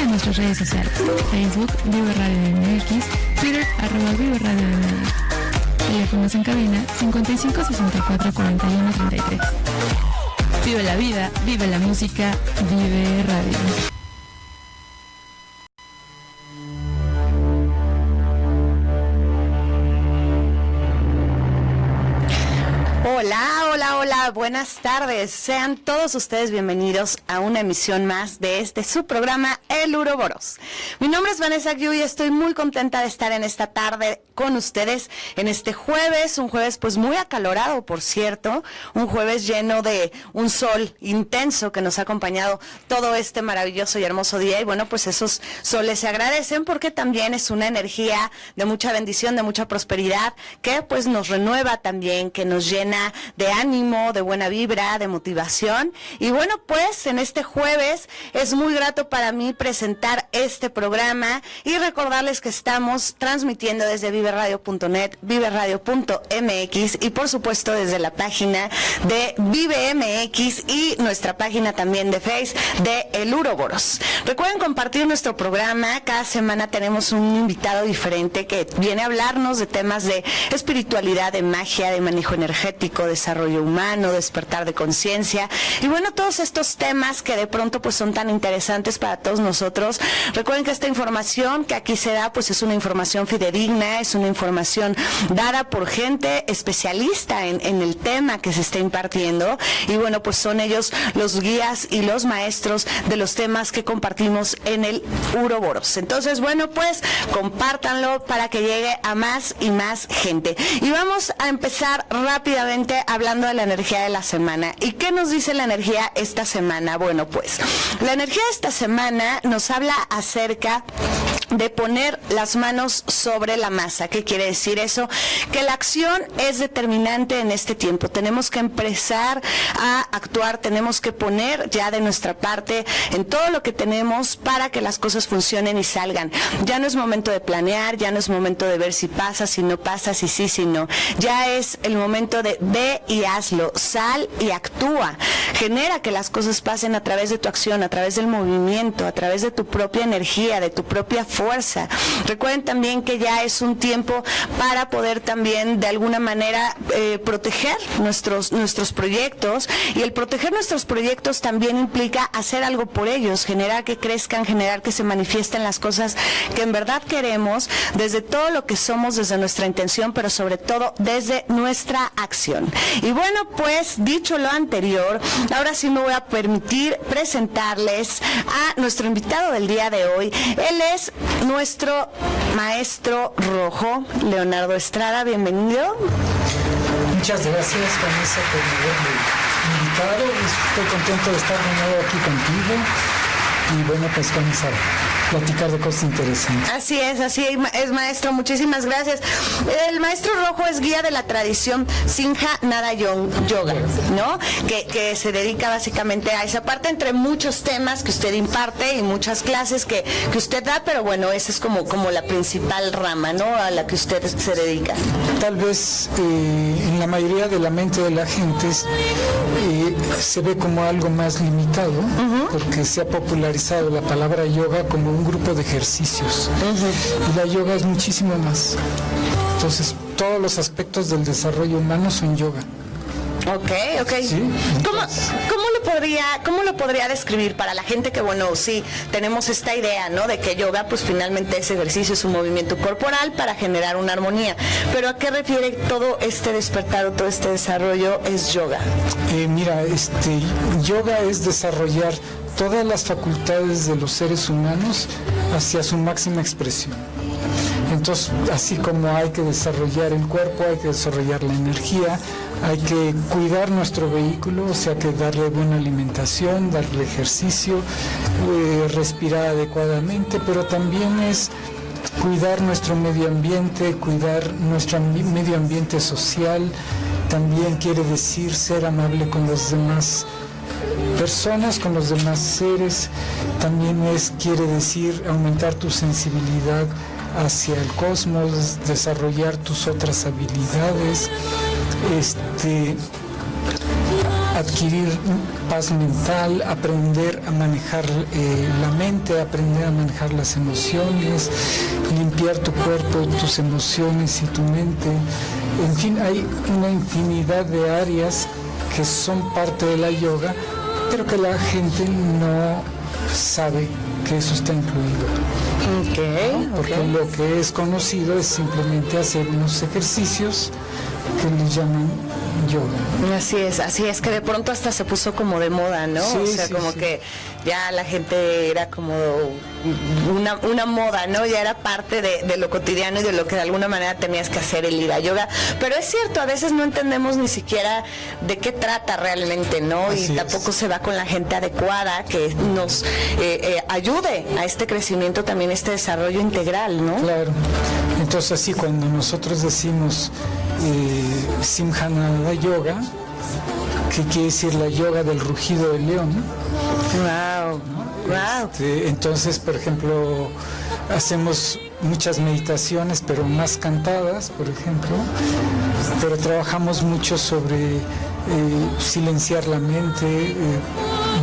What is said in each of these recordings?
en nuestras redes sociales: Facebook, Vive Radio MX, Twitter, @Vive Radio MX. Teléfonos en cabina 55 64 41 33. Vive la vida, vive la música, Vive Radio. Hola, buenas tardes. Sean todos ustedes bienvenidos a una emisión más de su programa El Uroboros. Mi nombre es Vanessa Yu y estoy muy contenta de estar en esta tarde con ustedes en este jueves, un jueves pues muy acalorado, por cierto, un jueves lleno de un sol intenso que nos ha acompañado todo este maravilloso y hermoso día, y bueno, pues esos soles se agradecen porque también es una energía de mucha bendición, de mucha prosperidad, que pues nos renueva también, que nos llena de ánimo, de buena vibra, de motivación. Y bueno, pues en este jueves es muy grato para mí presentar este programa y recordarles que estamos transmitiendo desde viveradio.net, viveradio.mx y por supuesto desde la página de Vive MX y nuestra página también de Face de El Uroboros. Recuerden compartir nuestro programa. Cada semana tenemos un invitado diferente que viene a hablarnos de temas de espiritualidad, de magia, de manejo energético, desarrollo humano, despertar de conciencia, y bueno, todos estos temas que de pronto pues son tan interesantes para todos nosotros. Recuerden que esta información que aquí se da pues es una información fidedigna, es una información dada por gente especialista en el tema que se está impartiendo, y bueno, pues son ellos los guías y los maestros de los temas que compartimos en el Uroboros. Entonces, bueno, pues compártanlo para que llegue a más y más gente. Y vamos a empezar rápidamente hablando de la energía de la semana. ¿Y qué nos dice la energía esta semana? Bueno, pues la energía de esta semana nos habla acerca de poner las manos sobre la masa. ¿Qué quiere decir eso? Que la acción es determinante en este tiempo. Tenemos que empezar a actuar, tenemos que poner ya de nuestra parte en todo lo que tenemos para que las cosas funcionen y salgan. Ya no es momento de planear, ya no es momento de ver si pasa, si no pasa, si sí, si no. Ya es el momento de ve y hazlo, sal y actúa. Genera que las cosas pasen a través de tu acción, a través del movimiento, a través de tu propia energía, de tu propia fuerza. Recuerden también que ya es un tiempo para poder también de alguna manera proteger nuestros proyectos, y el proteger nuestros proyectos también implica hacer algo por ellos, generar que crezcan, generar que se manifiesten las cosas que en verdad queremos, desde todo lo que somos, desde nuestra intención, pero sobre todo desde nuestra acción. Y bueno, pues dicho lo anterior, ahora sí me voy a permitir presentarles a nuestro invitado del día de hoy. Él es nuestro maestro rojo, Leonardo Estrada. Bienvenido. Muchas gracias, Vanessa, por haberme invitado. Estoy contento de estar de nuevo aquí contigo. Y bueno, pues vamos a platicar de cosas interesantes. Así es, maestro, muchísimas gracias. El maestro rojo es guía de la tradición Sinja Nada Yoga, ¿no? Que se dedica básicamente a esa parte, entre muchos temas que usted imparte y muchas clases que usted da, pero bueno, esa es como la principal rama, ¿no?, a la que usted se dedica. Tal vez en la mayoría de la mente de la gente se ve como algo más limitado, porque se ha popularizado la palabra yoga como un grupo de ejercicios, y la yoga es muchísimo más. Entonces, todos los aspectos del desarrollo humano son yoga. Ok. ¿Sí? ¿Cómo lo podría describir para la gente que, bueno, sí, tenemos esta idea, ¿no?, de que yoga, pues finalmente ese ejercicio es un movimiento corporal para generar una armonía? Pero ¿a qué refiere todo este despertar o todo este desarrollo es yoga? Mira, yoga es desarrollar todas las facultades de los seres humanos hacia su máxima expresión. Entonces, así como hay que desarrollar el cuerpo, hay que desarrollar la energía, hay que cuidar nuestro vehículo, o sea que darle buena alimentación, darle ejercicio, respirar adecuadamente, pero también es cuidar nuestro medio ambiente, cuidar nuestro medio ambiente social. También quiere decir ser amable con los demás personas, con los demás seres. También quiere decir aumentar tu sensibilidad hacia el cosmos, desarrollar tus otras habilidades. adquirir paz mental, aprender a manejar la mente, aprender a manejar las emociones, limpiar tu cuerpo, tus emociones y tu mente. En fin, hay una infinidad de áreas que son parte de la yoga, pero que la gente no sabe que eso está incluido. Porque lo que es conocido es simplemente hacer unos ejercicios que les llaman yoga. Así es, que de pronto hasta se puso como de moda, ¿no? Sí, o sea, sí, como sí. que ya la gente era como una moda, ¿no? Ya era parte de lo cotidiano y de lo que de alguna manera tenías que hacer el ir a yoga. Pero es cierto, a veces no entendemos ni siquiera de qué trata realmente, ¿no? Así y tampoco es. se va con la gente adecuada que nos ayude a este crecimiento, también este desarrollo integral, ¿no? Claro. Entonces así cuando nosotros decimos Simhanada Yoga, que quiere decir la yoga del rugido del león. Wow. Entonces, por ejemplo, hacemos muchas meditaciones, pero más cantadas, por ejemplo, pero trabajamos mucho sobre silenciar la mente,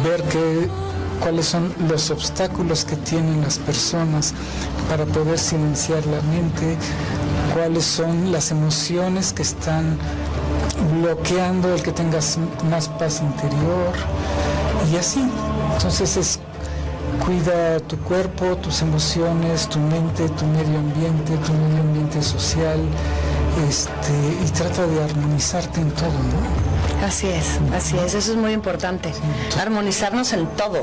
ver cuáles son los obstáculos que tienen las personas para poder silenciar la mente, cuáles son las emociones que están bloqueando el que tengas más paz interior y así. Entonces cuida tu cuerpo, tus emociones, tu mente, tu medio ambiente social, y trata de armonizarte en todo, ¿no? Así es, eso es muy importante, armonizarnos en todo,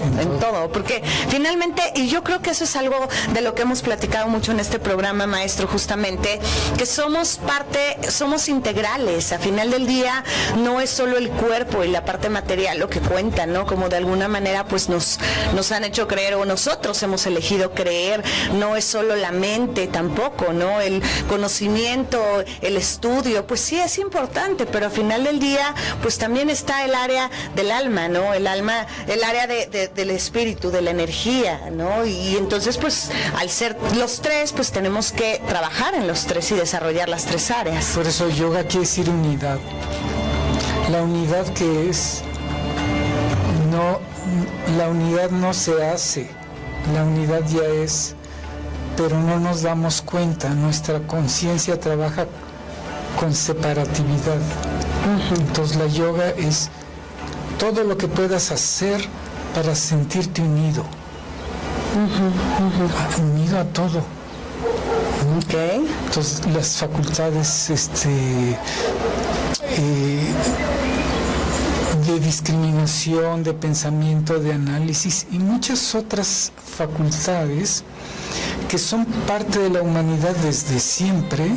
porque finalmente, y yo creo que eso es algo de lo que hemos platicado mucho en este programa, maestro, justamente, que somos integrales. A final del día no es solo el cuerpo y la parte material lo que cuenta, ¿no? Como de alguna manera pues nos han hecho creer, o nosotros hemos elegido creer, no es solo la mente tampoco, ¿no? El conocimiento, el estudio, pues sí es importante, pero a final del día pues también está el área del alma, ¿no? El área del espíritu, de la energía, ¿no? Y entonces, pues, al ser los tres, pues tenemos que trabajar en los tres y desarrollar las tres áreas. Por eso yoga quiere decir unidad. La unidad que es, la unidad no se hace, la unidad ya es, pero no nos damos cuenta, nuestra conciencia trabaja con separatividad. Entonces la yoga es todo lo que puedas hacer para sentirte unido, unido a todo. Entonces las facultades de discriminación, de pensamiento, de análisis y muchas otras facultades que son parte de la humanidad desde siempre,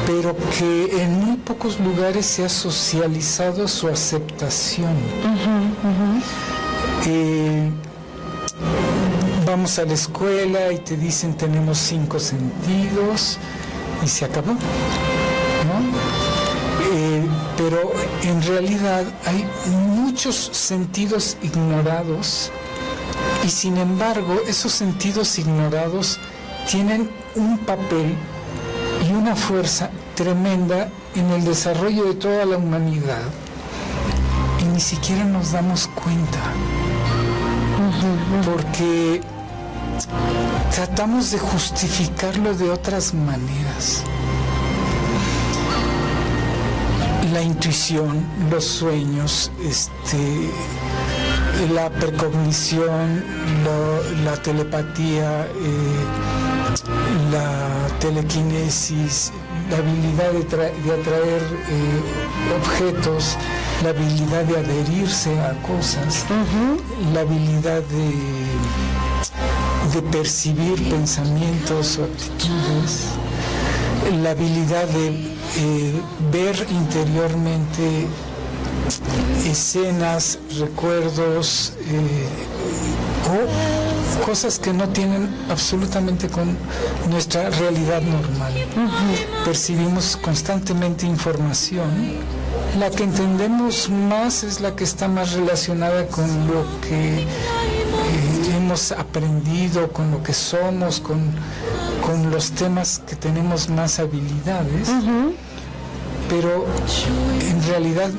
pero que en muy pocos lugares se ha socializado su aceptación. Vamos a la escuela y te dicen tenemos 5 sentidos y se acabó, ¿no? Pero en realidad hay muchos sentidos ignorados y sin embargo esos sentidos ignorados tienen un papel y una fuerza tremenda en el desarrollo de toda la humanidad y ni siquiera nos damos cuenta, porque tratamos de justificarlo de otras maneras. La intuición, los sueños, la precognición, la telepatía, la telequinesis, la habilidad de atraer objetos, la habilidad de adherirse a cosas, la habilidad de percibir pensamientos o actitudes, la habilidad de ver interiormente escenas, recuerdos o cosas que no tienen absolutamente con nuestra realidad normal. Percibimos constantemente información. La que entendemos más es la que está más relacionada con lo que hemos aprendido, con lo que somos, con los temas que tenemos más habilidades. Pero en realidad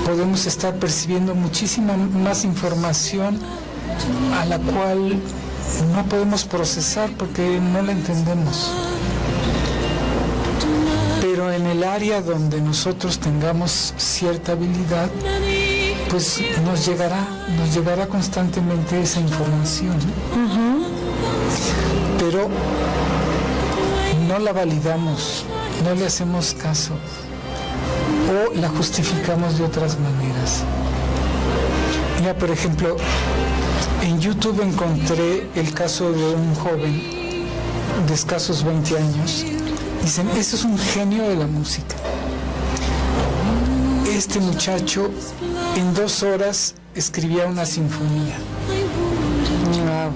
podemos estar percibiendo muchísima más información a la cual no podemos procesar porque no la entendemos. Pero en el área donde nosotros tengamos cierta habilidad, pues nos llegará constantemente esa información. Pero no la validamos, no le hacemos caso o la justificamos de otras maneras. Mira, por ejemplo, en YouTube encontré el caso de un joven de escasos 20 años. Dicen, ese es un genio de la música. Este muchacho en 2 horas escribía una sinfonía.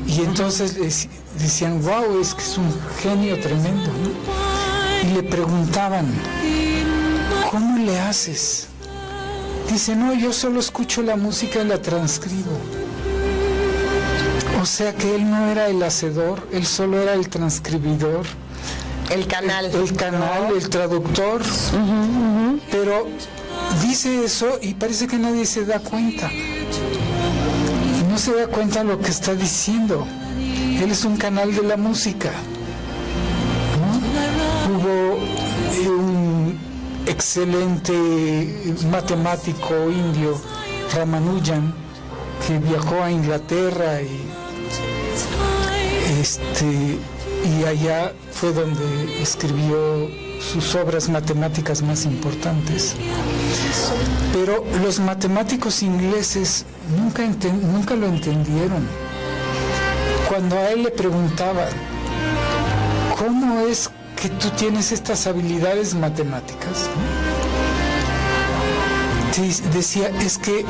Y entonces decían, wow, es que es un genio tremendo, ¿no? Y le preguntaban, ¿cómo le haces? Dice, no, yo solo escucho la música y la transcribo. O sea que él no era el hacedor, él solo era el transcribidor. El canal. El traductor. Pero dice eso y parece que nadie se da cuenta. No se da cuenta lo que está diciendo. Él es un canal de la música, ¿no? Hubo un excelente matemático indio, Ramanujan, que viajó a Inglaterra y allá fue donde escribió sus obras matemáticas más importantes. Pero los matemáticos ingleses nunca lo entendieron. Cuando a él le preguntaban, ¿cómo es que tú tienes estas habilidades matemáticas? Decía, es que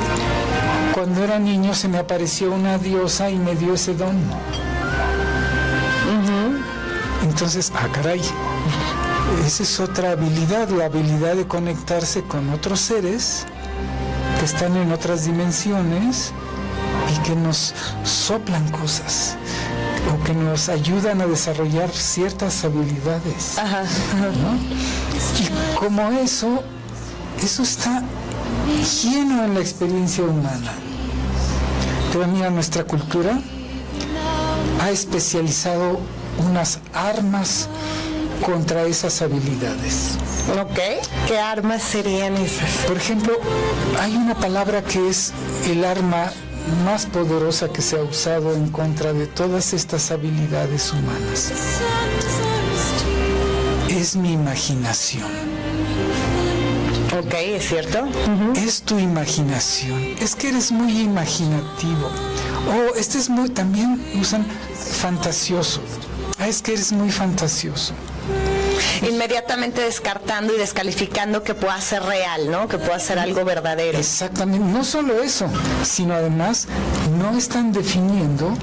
cuando era niño se me apareció una diosa y me dio ese don. Entonces, caray, esa es otra habilidad, la habilidad de conectarse con otros seres que están en otras dimensiones y que nos soplan cosas o que nos ayudan a desarrollar ciertas habilidades. ¿No? Y como eso está lleno en la experiencia humana. Pero mira, nuestra cultura ha especializado unas armas contra esas habilidades. Ok. ¿Qué armas serían esas? Por ejemplo, hay una palabra que es el arma más poderosa que se ha usado en contra de todas estas habilidades humanas. Es mi imaginación. Ok, ¿es cierto? Es tu imaginación. Es que eres muy imaginativo. También usan fantasioso. Es que eres muy fantasioso. Inmediatamente descartando y descalificando que pueda ser real, ¿no? Que pueda ser algo verdadero. Exactamente. No solo eso, sino además no están definiendo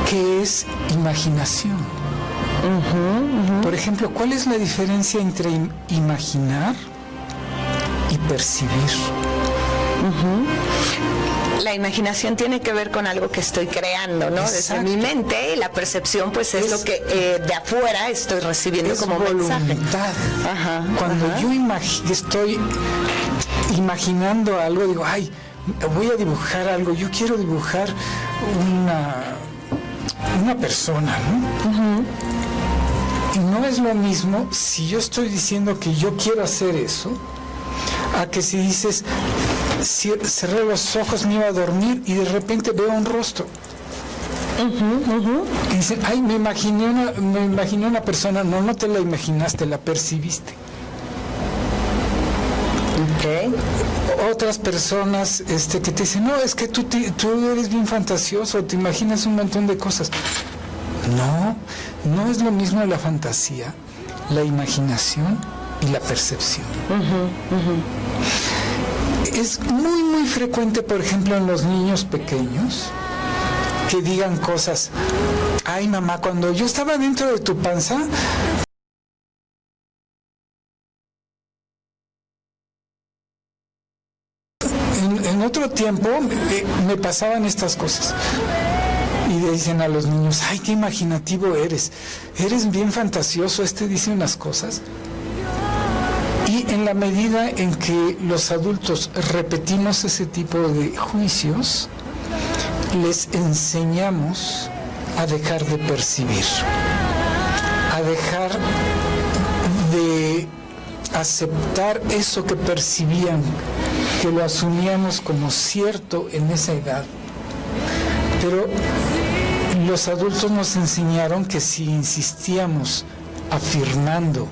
qué es imaginación. Por ejemplo, ¿cuál es la diferencia entre imaginar y percibir? La imaginación tiene que ver con algo que estoy creando, ¿no? Desde mi mente, y la percepción pues es lo que de afuera estoy recibiendo como mensaje. Cuando yo estoy imaginando algo, digo, ay, voy a dibujar algo, yo quiero dibujar una persona, ¿no? Y no es lo mismo si yo estoy diciendo que yo quiero hacer eso, a que si dices, cerré los ojos, me iba a dormir y de repente veo un rostro. Y dicen, ay, me imaginé una persona. No te la imaginaste, la percibiste. Okay. Otras personas que te dicen, no, es que tú eres bien fantasioso, te imaginas un montón de cosas. No es lo mismo la fantasía, la imaginación y la percepción. Es muy, muy frecuente, por ejemplo, en los niños pequeños, que digan cosas, ay, mamá, cuando yo estaba dentro de tu panza, en otro tiempo me pasaban estas cosas. Y le dicen a los niños, ay, qué imaginativo eres bien fantasioso, dice unas cosas. Y Y en la medida en que los adultos repetimos ese tipo de juicios, les enseñamos a dejar de percibir, a dejar de aceptar eso que percibían, que lo asumíamos como cierto en esa edad. Pero los adultos nos enseñaron que si insistíamos afirmando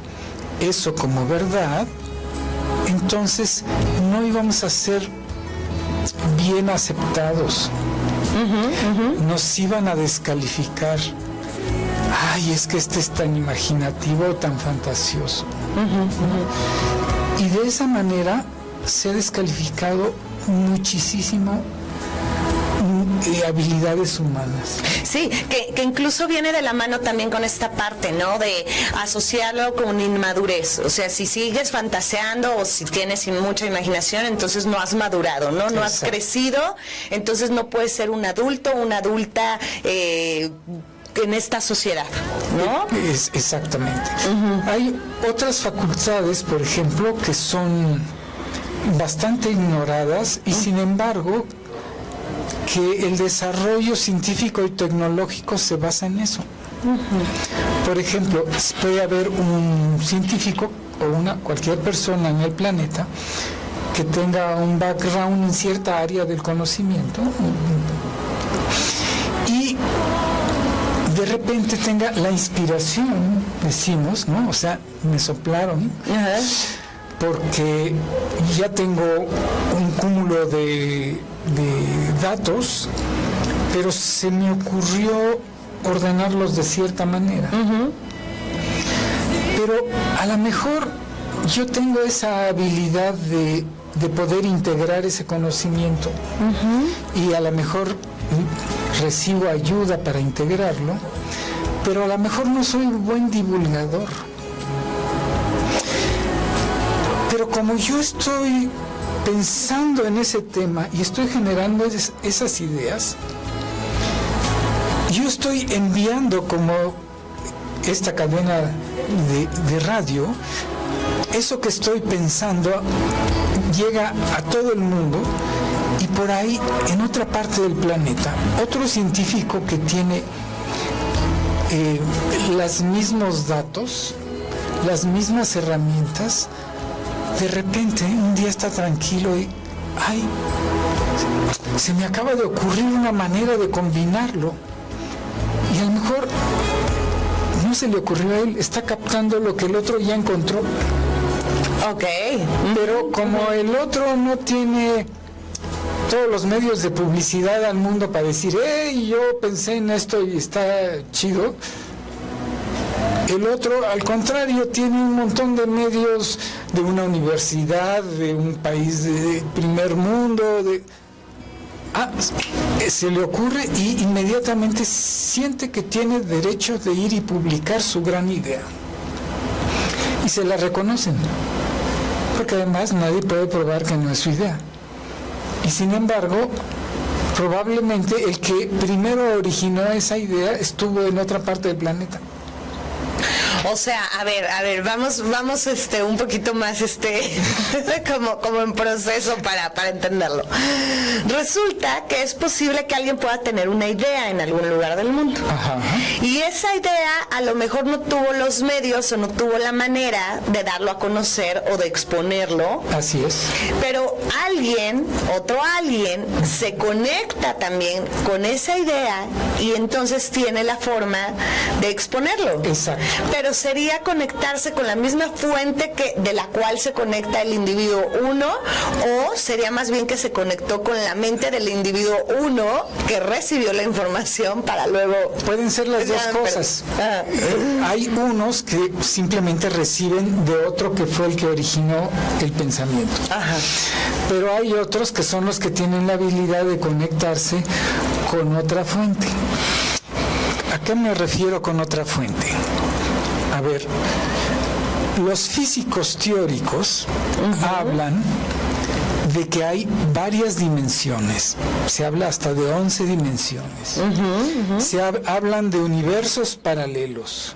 eso como verdad, entonces no íbamos a ser bien aceptados. Nos iban a descalificar. Ay, es que este es tan imaginativo o tan fantasioso. Y de esa manera se ha descalificado muchísimo habilidades humanas. Sí, que incluso viene de la mano también con esta parte, ¿no? De asociarlo con inmadurez. O sea, si sigues fantaseando o si tienes mucha imaginación, entonces no has madurado, ¿no? No has crecido, entonces no puedes ser un adulto, una adulta en esta sociedad, ¿no? Exactamente. Hay otras facultades, por ejemplo, que son bastante ignoradas y sin embargo que el desarrollo científico y tecnológico se basa en eso. Por ejemplo, puede haber un científico o cualquier persona en el planeta que tenga un background en cierta área del conocimiento y de repente tenga la inspiración, decimos, ¿no? O sea, me soplaron, porque ya tengo un cúmulo de datos, pero se me ocurrió ordenarlos de cierta manera. Pero a lo mejor yo tengo esa habilidad de poder integrar ese conocimiento y a lo mejor recibo ayuda para integrarlo, pero a lo mejor no soy un buen divulgador. Pero como yo estoy pensando en ese tema y estoy generando esas ideas, yo estoy enviando como esta cadena de radio, eso que estoy pensando llega a todo el mundo y por ahí, en otra parte del planeta, otro científico que tiene los mismos datos, las mismas herramientas, de repente un día está tranquilo y ay, se me acaba de ocurrir una manera de combinarlo y a lo mejor no se le ocurrió a él, está captando lo que el otro ya encontró. Ok. Pero como el otro no tiene todos los medios de publicidad al mundo para decir, yo pensé en esto y está chido, el otro, al contrario, tiene un montón de medios de una universidad, de un país de primer mundo, se le ocurre y inmediatamente siente que tiene derecho de ir y publicar su gran idea. Y se la reconocen, porque además nadie puede probar que no es su idea. Y sin embargo, probablemente el que primero originó esa idea estuvo en otra parte del planeta. O sea, a ver, vamos un poquito más como en proceso para entenderlo. Resulta que es posible que alguien pueda tener una idea en algún lugar del mundo. Ajá. Y esa idea a lo mejor no tuvo los medios o no tuvo la manera de darlo a conocer o de exponerlo. Así es. Pero otro alguien, se conecta también con esa idea y entonces tiene la forma de exponerlo. Exacto. Pero sería conectarse con la misma fuente de la cual se conecta el individuo 1, o sería más bien que se conectó con la mente del individuo 1 que recibió la información para luego... Pueden ser las dos cosas. Hay unos que simplemente reciben de otro que fue el que originó el pensamiento. Ajá. Pero hay otros que son los que tienen la habilidad de conectarse con otra fuente. ¿A qué me refiero con otra fuente? A ver, los físicos teóricos hablan de que hay varias dimensiones. Se habla hasta de 11 dimensiones. Se hablan de universos paralelos.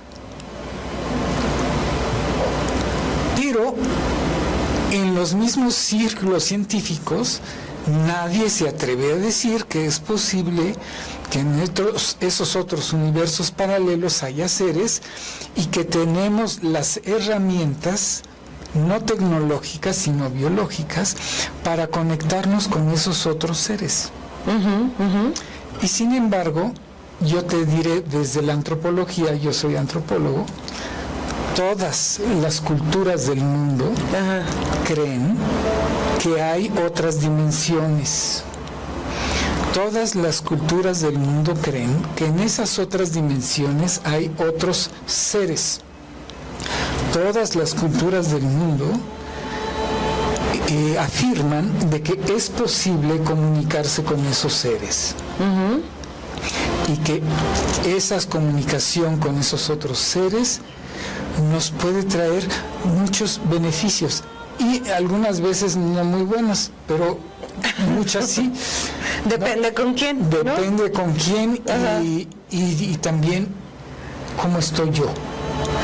Pero en los mismos círculos científicos nadie se atreve a decir que es posible que en esos otros universos paralelos haya seres y que tenemos las herramientas no tecnológicas sino biológicas para conectarnos con esos otros seres. Y sin embargo, yo te diré desde la antropología, yo soy antropólogo, todas las culturas del mundo creen que hay otras dimensiones. Todas las culturas del mundo creen que en esas otras dimensiones hay otros seres. Todas las culturas del mundo afirman de que es posible comunicarse con esos seres. Y que esa comunicación con esos otros seres nos puede traer muchos beneficios y algunas veces no muy buenos, pero muchas sí. Depende, ¿no?, con quién. Depende, ¿no?, con quién y también cómo estoy yo,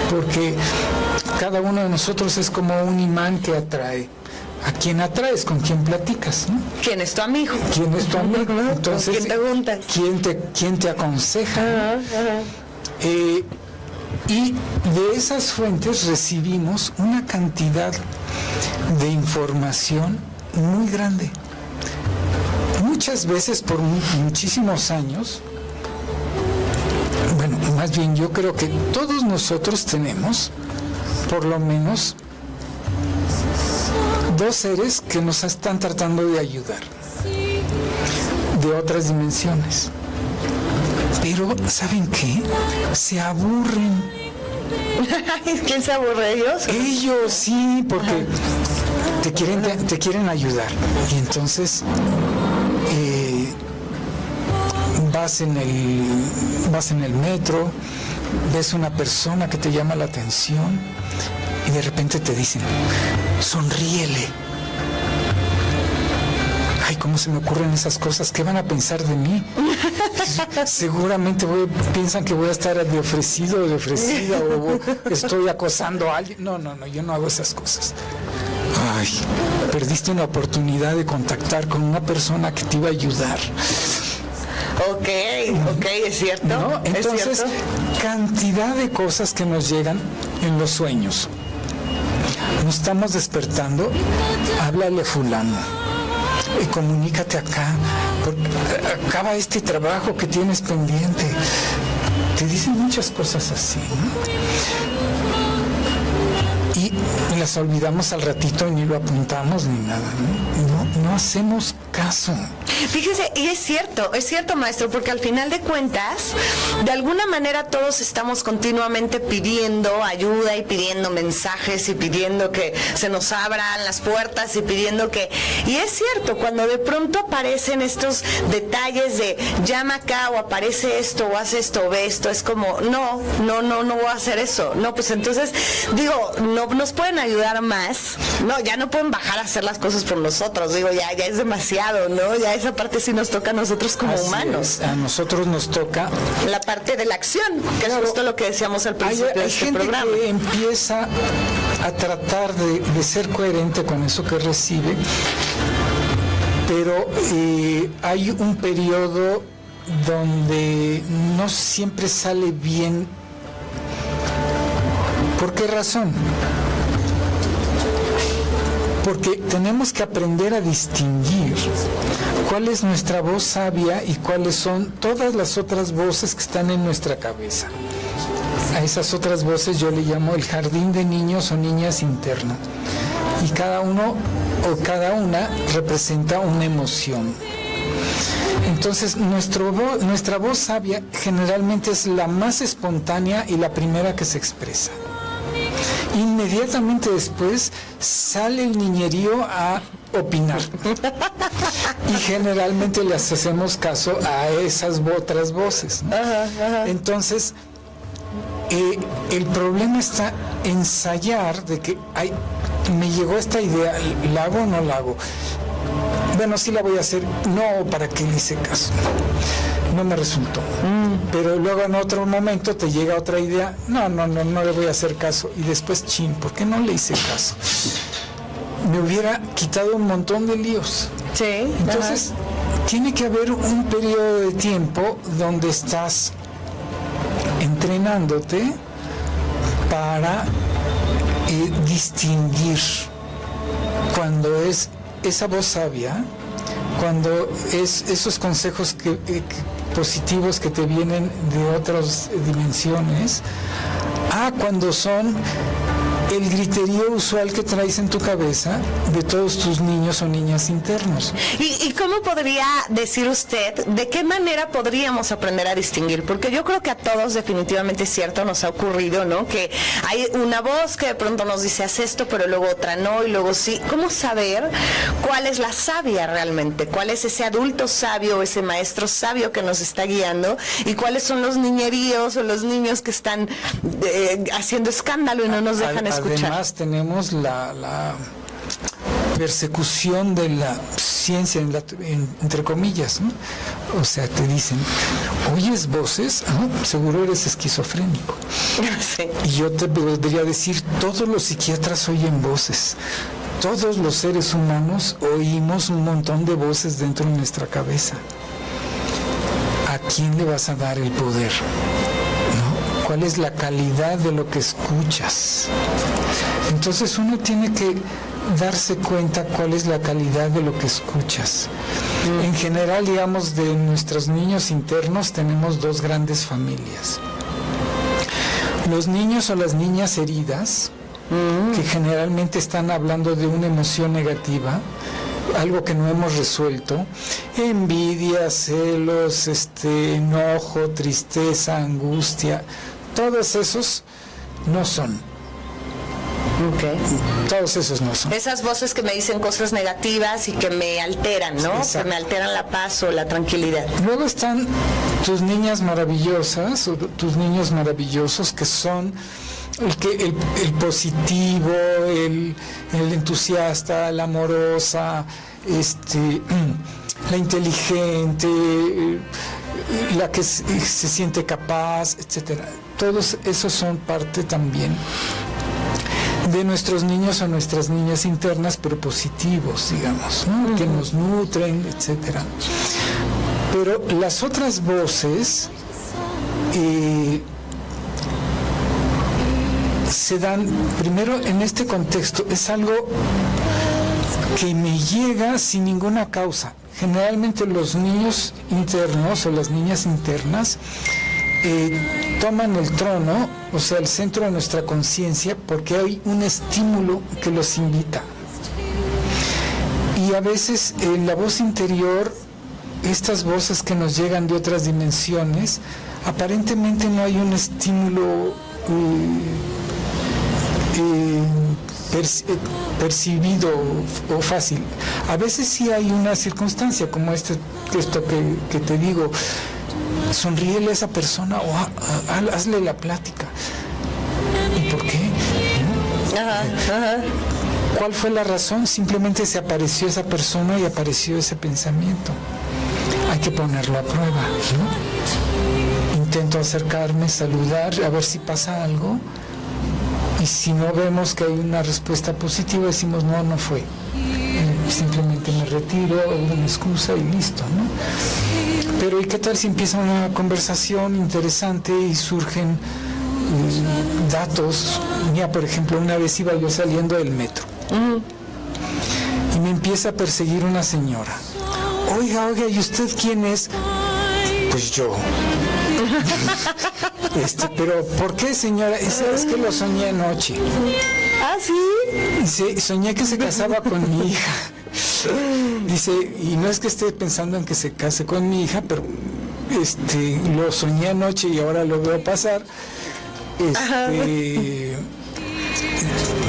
porque cada uno de nosotros es como un imán que atrae. ¿A quién atraes? ¿Con quién platicas? ¿No? ¿Quién es tu amigo? ¿Quién es tu amigo? Entonces, ¿quién te junta? ¿Quién te aconseja? Y de esas fuentes recibimos una cantidad de información muy grande. Muchas veces por muchísimos años, bueno, más bien yo creo que todos nosotros tenemos por lo menos dos seres que nos están tratando de ayudar de otras dimensiones. Pero, ¿saben qué? Se aburren. ¿Quién se aburre? ¿Ellos? Ellos, sí, porque te quieren ayudar. Y entonces vas en el metro, ves una persona que te llama la atención y de repente te dicen, sonríele. Ay, ¿cómo se me ocurren esas cosas? ¿Qué van a pensar de mí? Seguramente piensan que voy a estar de ofrecido o de ofrecida o estoy acosando a alguien. No, yo no hago esas cosas. Ay, perdiste una oportunidad de contactar con una persona que te iba a ayudar. Ok, es cierto. ¿No? Entonces, ¿es cierto? Cantidad de cosas que nos llegan en los sueños. Nos estamos despertando, háblale a fulano y comunícate acá, porque acaba este trabajo que tienes pendiente. Te dicen muchas cosas así, ¿no? Y las olvidamos al ratito y ni lo apuntamos ni nada, ¿no? No hacemos caso. Fíjese, y es cierto, maestro, porque al final de cuentas, de alguna manera todos estamos continuamente pidiendo ayuda y pidiendo mensajes y pidiendo que se nos abran las puertas y pidiendo que... Y es cierto, cuando de pronto aparecen estos detalles de llama acá o aparece esto o haz esto o ve esto, es como, no voy a hacer eso. No, pues entonces, digo, no nos pueden ayudar más. No, ya no pueden bajar a hacer las cosas por nosotros. Digo, ya es demasiado, ¿no? Ya esa parte sí nos toca a nosotros como humanos. A nosotros nos toca la parte de la acción, que es justo lo que decíamos al principio de este programa. Hay gente que empieza a tratar de ser coherente con eso que recibe, pero hay un periodo donde no siempre sale bien. ¿Por qué razón? Porque tenemos que aprender a distinguir cuál es nuestra voz sabia y cuáles son todas las otras voces que están en nuestra cabeza. A esas otras voces yo le llamo el jardín de niños o niñas interno. Y cada uno o cada una representa una emoción. Entonces nuestra voz sabia generalmente es la más espontánea y la primera que se expresa. Inmediatamente después sale el niñerío a opinar y generalmente les hacemos caso a esas otras voces, ¿no? Entonces el problema está en ensayar de que me llegó esta idea, ¿la hago o no la hago? Bueno, sí la voy a hacer. No, ¿para qué le hice caso? No me resultó. Pero luego en otro momento te llega otra idea. No le voy a hacer caso. Y después, ¿por qué no le hice caso? me hubiera quitado un montón de líos. Sí. Entonces, tiene que haber un periodo de tiempo donde estás entrenándote para distinguir cuando es esa voz sabia, cuando es esos consejos positivos que te vienen de otras dimensiones, cuando son el griterío usual que traes en tu cabeza de todos tus niños o niñas internos. ¿Y cómo podría decir usted, de qué manera podríamos aprender a distinguir? Porque yo creo que a todos definitivamente es cierto, nos ha ocurrido, ¿no? Que hay una voz que de pronto nos dice, haz esto, pero luego otra no, y luego sí. ¿Cómo saber cuál es la sabia realmente? ¿Cuál es ese adulto sabio o ese maestro sabio que nos está guiando? ¿Y cuáles son los niñeríos o los niños que están haciendo escándalo y no nos dejan escuchar? Además tenemos la persecución de la ciencia, entre comillas, ¿no? O sea, te dicen, ¿oyes voces? Seguro eres esquizofrénico. Sí. Y yo te podría decir, todos los psiquiatras oyen voces. Todos los seres humanos oímos un montón de voces dentro de nuestra cabeza. ¿A quién le vas a dar el poder? ¿Cuál es la calidad de lo que escuchas? Entonces uno tiene que darse cuenta cuál es la calidad de lo que escuchas. En general, digamos, de nuestros niños internos tenemos dos grandes familias. Los niños o las niñas heridas, que generalmente están hablando de una emoción negativa, algo que no hemos resuelto, envidia, celos, enojo, tristeza, angustia, todos esos no son. Okay. Todos esos no son. Esas voces que me dicen cosas negativas y que me alteran, ¿no? Exacto. Que me alteran la paz o la tranquilidad. Luego están tus niñas maravillosas o tus niños maravillosos, que son el positivo, el entusiasta, la amorosa, la inteligente, la que se siente capaz, etcétera. Todos esos son parte también de nuestros niños o nuestras niñas internas, pero positivos, digamos, ¿no? Que nos nutren, etcétera. Pero las otras voces se dan, primero en este contexto, es algo que me llega sin ninguna causa. Generalmente los niños internos o las niñas internas toman el trono, o sea, el centro de nuestra conciencia, porque hay un estímulo que los invita. Y a veces en la voz interior, estas voces que nos llegan de otras dimensiones, aparentemente no hay un estímulo percibido o fácil. A veces sí hay una circunstancia como esto que te digo, sonríele a esa persona o hazle la plática. ¿Y por qué? ¿Cuál fue la razón? Simplemente se apareció esa persona y apareció ese pensamiento. Hay que ponerlo a prueba, ¿no? Intento acercarme, saludar, a ver si pasa algo. Y si no vemos que hay una respuesta positiva, decimos no fue. Simplemente me retiro, hago una excusa y listo, ¿no? Pero ¿y qué tal si empieza una conversación interesante y surgen datos? Mira, por ejemplo, una vez iba yo saliendo del metro y me empieza a perseguir una señora. Oiga, ¿y usted quién es? Pues yo. Pero ¿por qué, señora? Es que lo soñé anoche. ¿Ah, sí? Soñé que se casaba con mi hija. Dice, y no es que esté pensando en que se case con mi hija, pero lo soñé anoche y ahora lo veo pasar.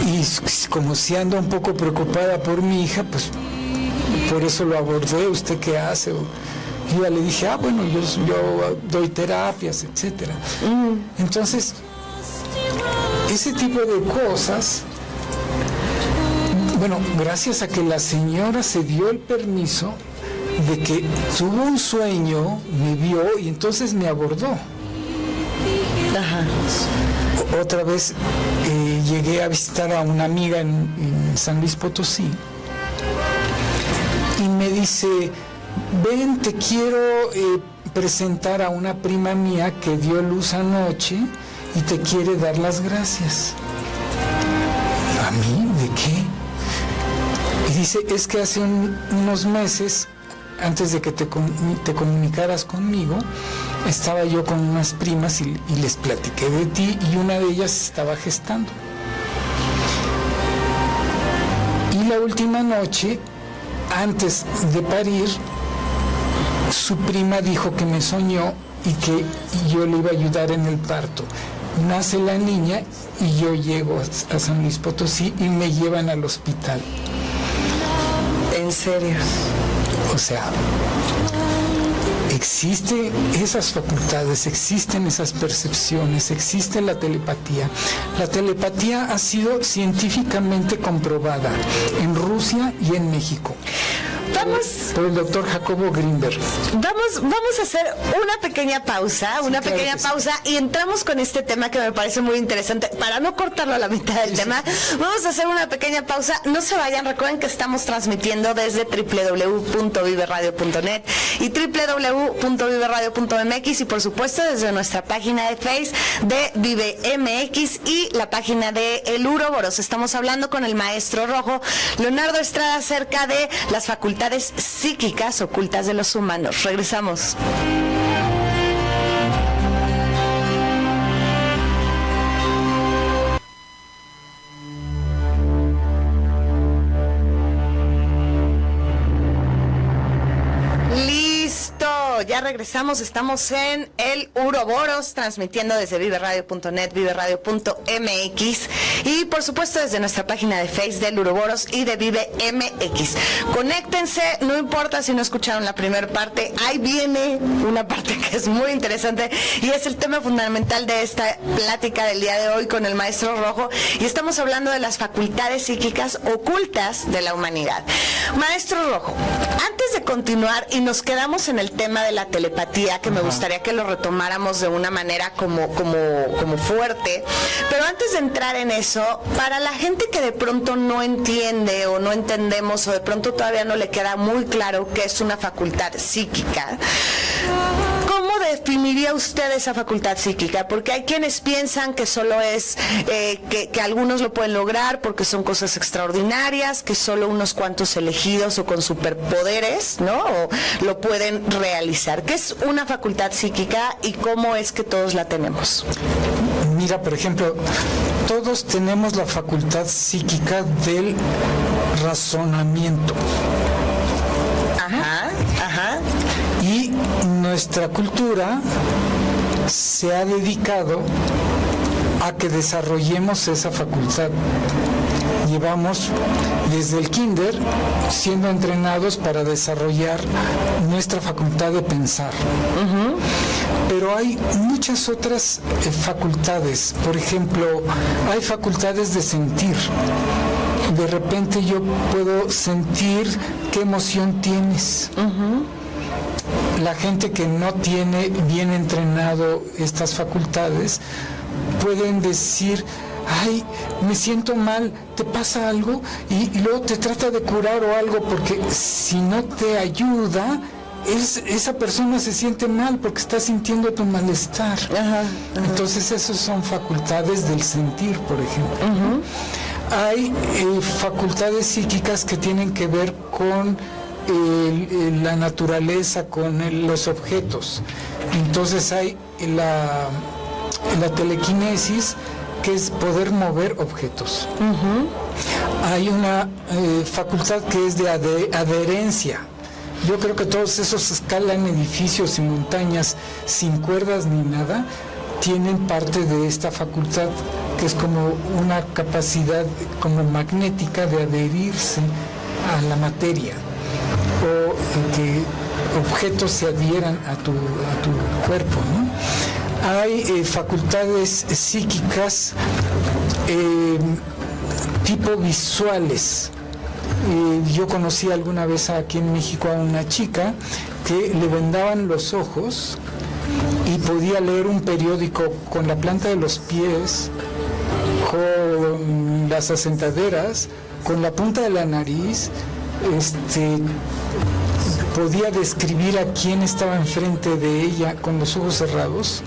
Y como si ando un poco preocupada por mi hija, pues por eso lo abordé. ¿Usted qué hace? Y ya le dije, bueno, yo doy terapias, etcétera. Entonces, ese tipo de cosas, bueno, gracias a que la señora se dio el permiso de que tuvo un sueño, me vio y entonces me abordó. Otra vez, llegué a visitar a una amiga en San Luis Potosí y me dice, ven, te quiero presentar a una prima mía que dio luz anoche y te quiere dar las gracias. ¿A mí? ¿De qué? Y dice, es que hace unos meses, antes de que te comunicaras conmigo, estaba yo con unas primas y les platiqué de ti y una de ellas estaba gestando. Y la última noche, antes de parir, su prima dijo que me soñó y que yo le iba a ayudar en el parto. Nace la niña y yo llego a San Luis Potosí y me llevan al hospital. ¿En serio? O sea, existen esas facultades, existen esas percepciones, existe la telepatía. La telepatía ha sido científicamente comprobada en Rusia y en México. Por el doctor Jacobo Greenberg. Vamos a hacer una pequeña pausa, y entramos con este tema que me parece muy interesante. Para no cortarlo a la mitad del tema, vamos a hacer una pequeña pausa. No se vayan, recuerden que estamos transmitiendo desde www.viveradio.net y www.viveradio.mx y por supuesto desde nuestra página de Facebook de Vive MX y la página de El Uroboros. Estamos hablando con el maestro rojo Leonardo Estrada acerca de las facultades psíquicas ocultas de los humanos. Regresamos. Ya regresamos, estamos en el Uroboros, transmitiendo desde viveradio.net, viveradio.mx y por supuesto desde nuestra página de Facebook del Uroboros y de Vive MX. Conéctense, no importa si no escucharon la primera parte, ahí viene una parte que es muy interesante y es el tema fundamental de esta plática del día de hoy con el maestro rojo y estamos hablando de las facultades psíquicas ocultas de la humanidad. Maestro rojo, antes de continuar y nos quedamos en el tema de la telepatía, que me gustaría que lo retomáramos de una manera como fuerte, pero antes de entrar en eso, para la gente que de pronto no entiende o no entendemos o de pronto todavía no le queda muy claro qué es una facultad psíquica, ¿cómo definiría usted esa facultad psíquica? Porque hay quienes piensan que solo es que algunos lo pueden lograr porque son cosas extraordinarias, que solo unos cuantos elegidos o con superpoderes, ¿no? O lo pueden realizar. ¿Qué es una facultad psíquica y cómo es que todos la tenemos? Mira, por ejemplo, todos tenemos la facultad psíquica del razonamiento. Ajá, ajá. Y nuestra cultura se ha dedicado a que desarrollemos esa facultad. Llevamos desde el kinder siendo entrenados para desarrollar nuestra facultad de pensar. Uh-huh. Pero hay muchas otras facultades. Por ejemplo, hay facultades de sentir. De repente yo puedo sentir qué emoción tienes. Uh-huh. La gente que no tiene bien entrenado estas facultades pueden decir, ay, me siento mal, ¿te pasa algo? Y luego te trata de curar o algo, porque si no te ayuda, esa persona se siente mal porque está sintiendo tu malestar. Ajá, ajá. Entonces esas son facultades del sentir, por ejemplo. Uh-huh. Hay facultades psíquicas que tienen que ver con la naturaleza, con los objetos. Entonces hay la telequinesis, que es poder mover objetos. Uh-huh. Hay una facultad que es de adherencia. Yo creo que todos esos escalan edificios y montañas sin cuerdas ni nada, tienen parte de esta facultad, que es como una capacidad como magnética de adherirse a la materia, o que objetos se adhieran a tu cuerpo, ¿no? Hay facultades psíquicas tipo visuales. Yo conocí alguna vez aquí en México a una chica que le vendaban los ojos y podía leer un periódico con la planta de los pies con las asentaderas, con la punta de la nariz, podía describir a quién estaba enfrente de ella con los ojos cerrados.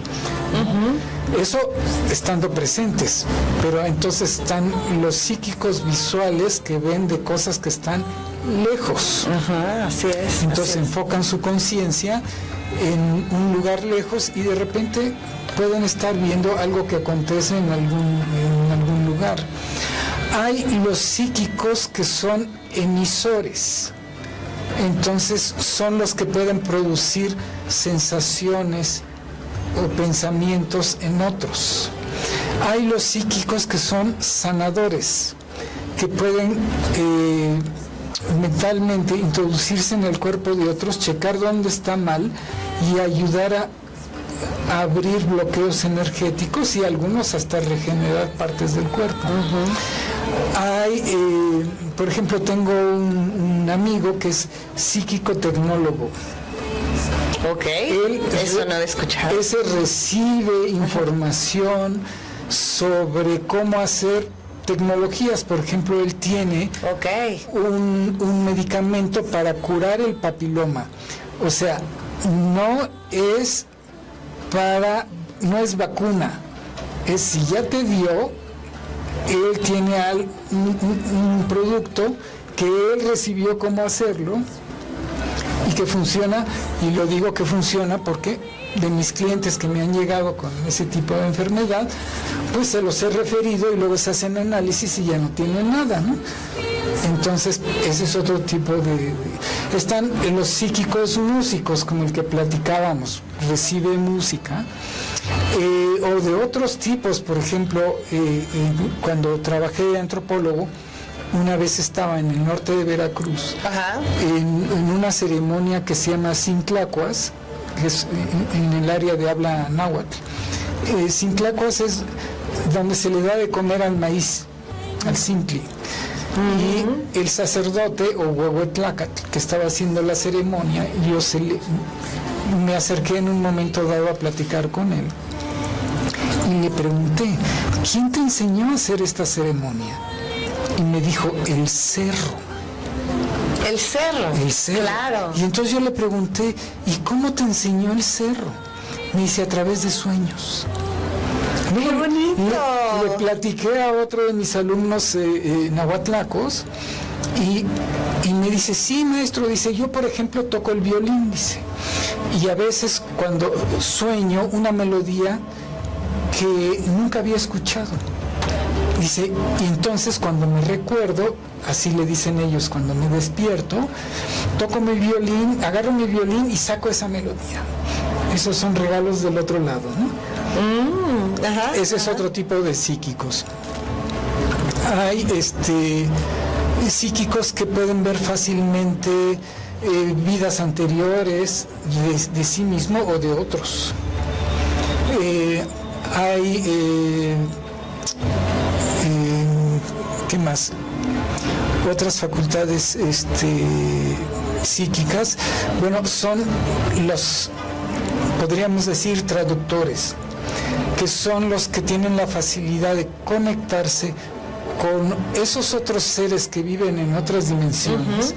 Eso estando presentes, pero entonces están los psíquicos visuales que ven de cosas que están lejos. Así es. Entonces así es. enfocan su conciencia en un lugar lejos y de repente pueden estar viendo algo que acontece en algún lugar. Hay los psíquicos que son emisores. Entonces son los que pueden producir sensaciones o pensamientos en otros. Hay los psíquicos que son sanadores, que pueden mentalmente introducirse en el cuerpo de otros, checar dónde está mal y ayudar a abrir bloqueos energéticos y algunos hasta regenerar partes del cuerpo. Hay, por ejemplo, tengo un amigo que es psíquico tecnólogo. Ok, eso no he escuchado. Ese recibe información sobre cómo hacer tecnologías. Por ejemplo, él tiene un medicamento para curar el papiloma. O sea, no es vacuna. Es si ya te dio, él tiene un producto que él recibió cómo hacerlo y que funciona, y lo digo que funciona porque de mis clientes que me han llegado con ese tipo de enfermedad, pues se los he referido y luego se hacen análisis y ya no tienen nada, ¿no? Entonces, ese es otro tipo de... Están los psíquicos músicos, como el que platicábamos, recibe música, o de otros tipos. Por ejemplo, cuando trabajé de antropólogo, una vez estaba en el norte de Veracruz, en una ceremonia que se llama Cinclacuas, que es en el área de habla náhuatl. Cinclacuas es donde se le da de comer al maíz, al cincli. Y el sacerdote o huehuetlacatl que estaba haciendo la ceremonia, me acerqué en un momento dado a platicar con él y le pregunté, ¿quién te enseñó a hacer esta ceremonia? Y me dijo, el cerro. El cerro. El cerro. Claro. Y entonces yo le pregunté, ¿y cómo te enseñó el cerro? Me dice, a través de sueños. ¡Qué bonito! Le platiqué a otro de mis alumnos nahuatlacos y me dice, sí, maestro, dice, yo por ejemplo toco el violín, dice, y a veces cuando sueño una melodía que nunca había escuchado. Dice, y entonces cuando me recuerdo, así le dicen ellos, cuando me despierto, toco mi violín, agarro mi violín y saco esa melodía. Esos son regalos del otro lado, ¿no? Ese es otro tipo de psíquicos. Hay psíquicos que pueden ver fácilmente vidas anteriores de sí mismo o de otros. Hay ¿qué más? Otras facultades psíquicas, bueno, son los, podríamos decir, traductores, que son los que tienen la facilidad de conectarse con esos otros seres que viven en otras dimensiones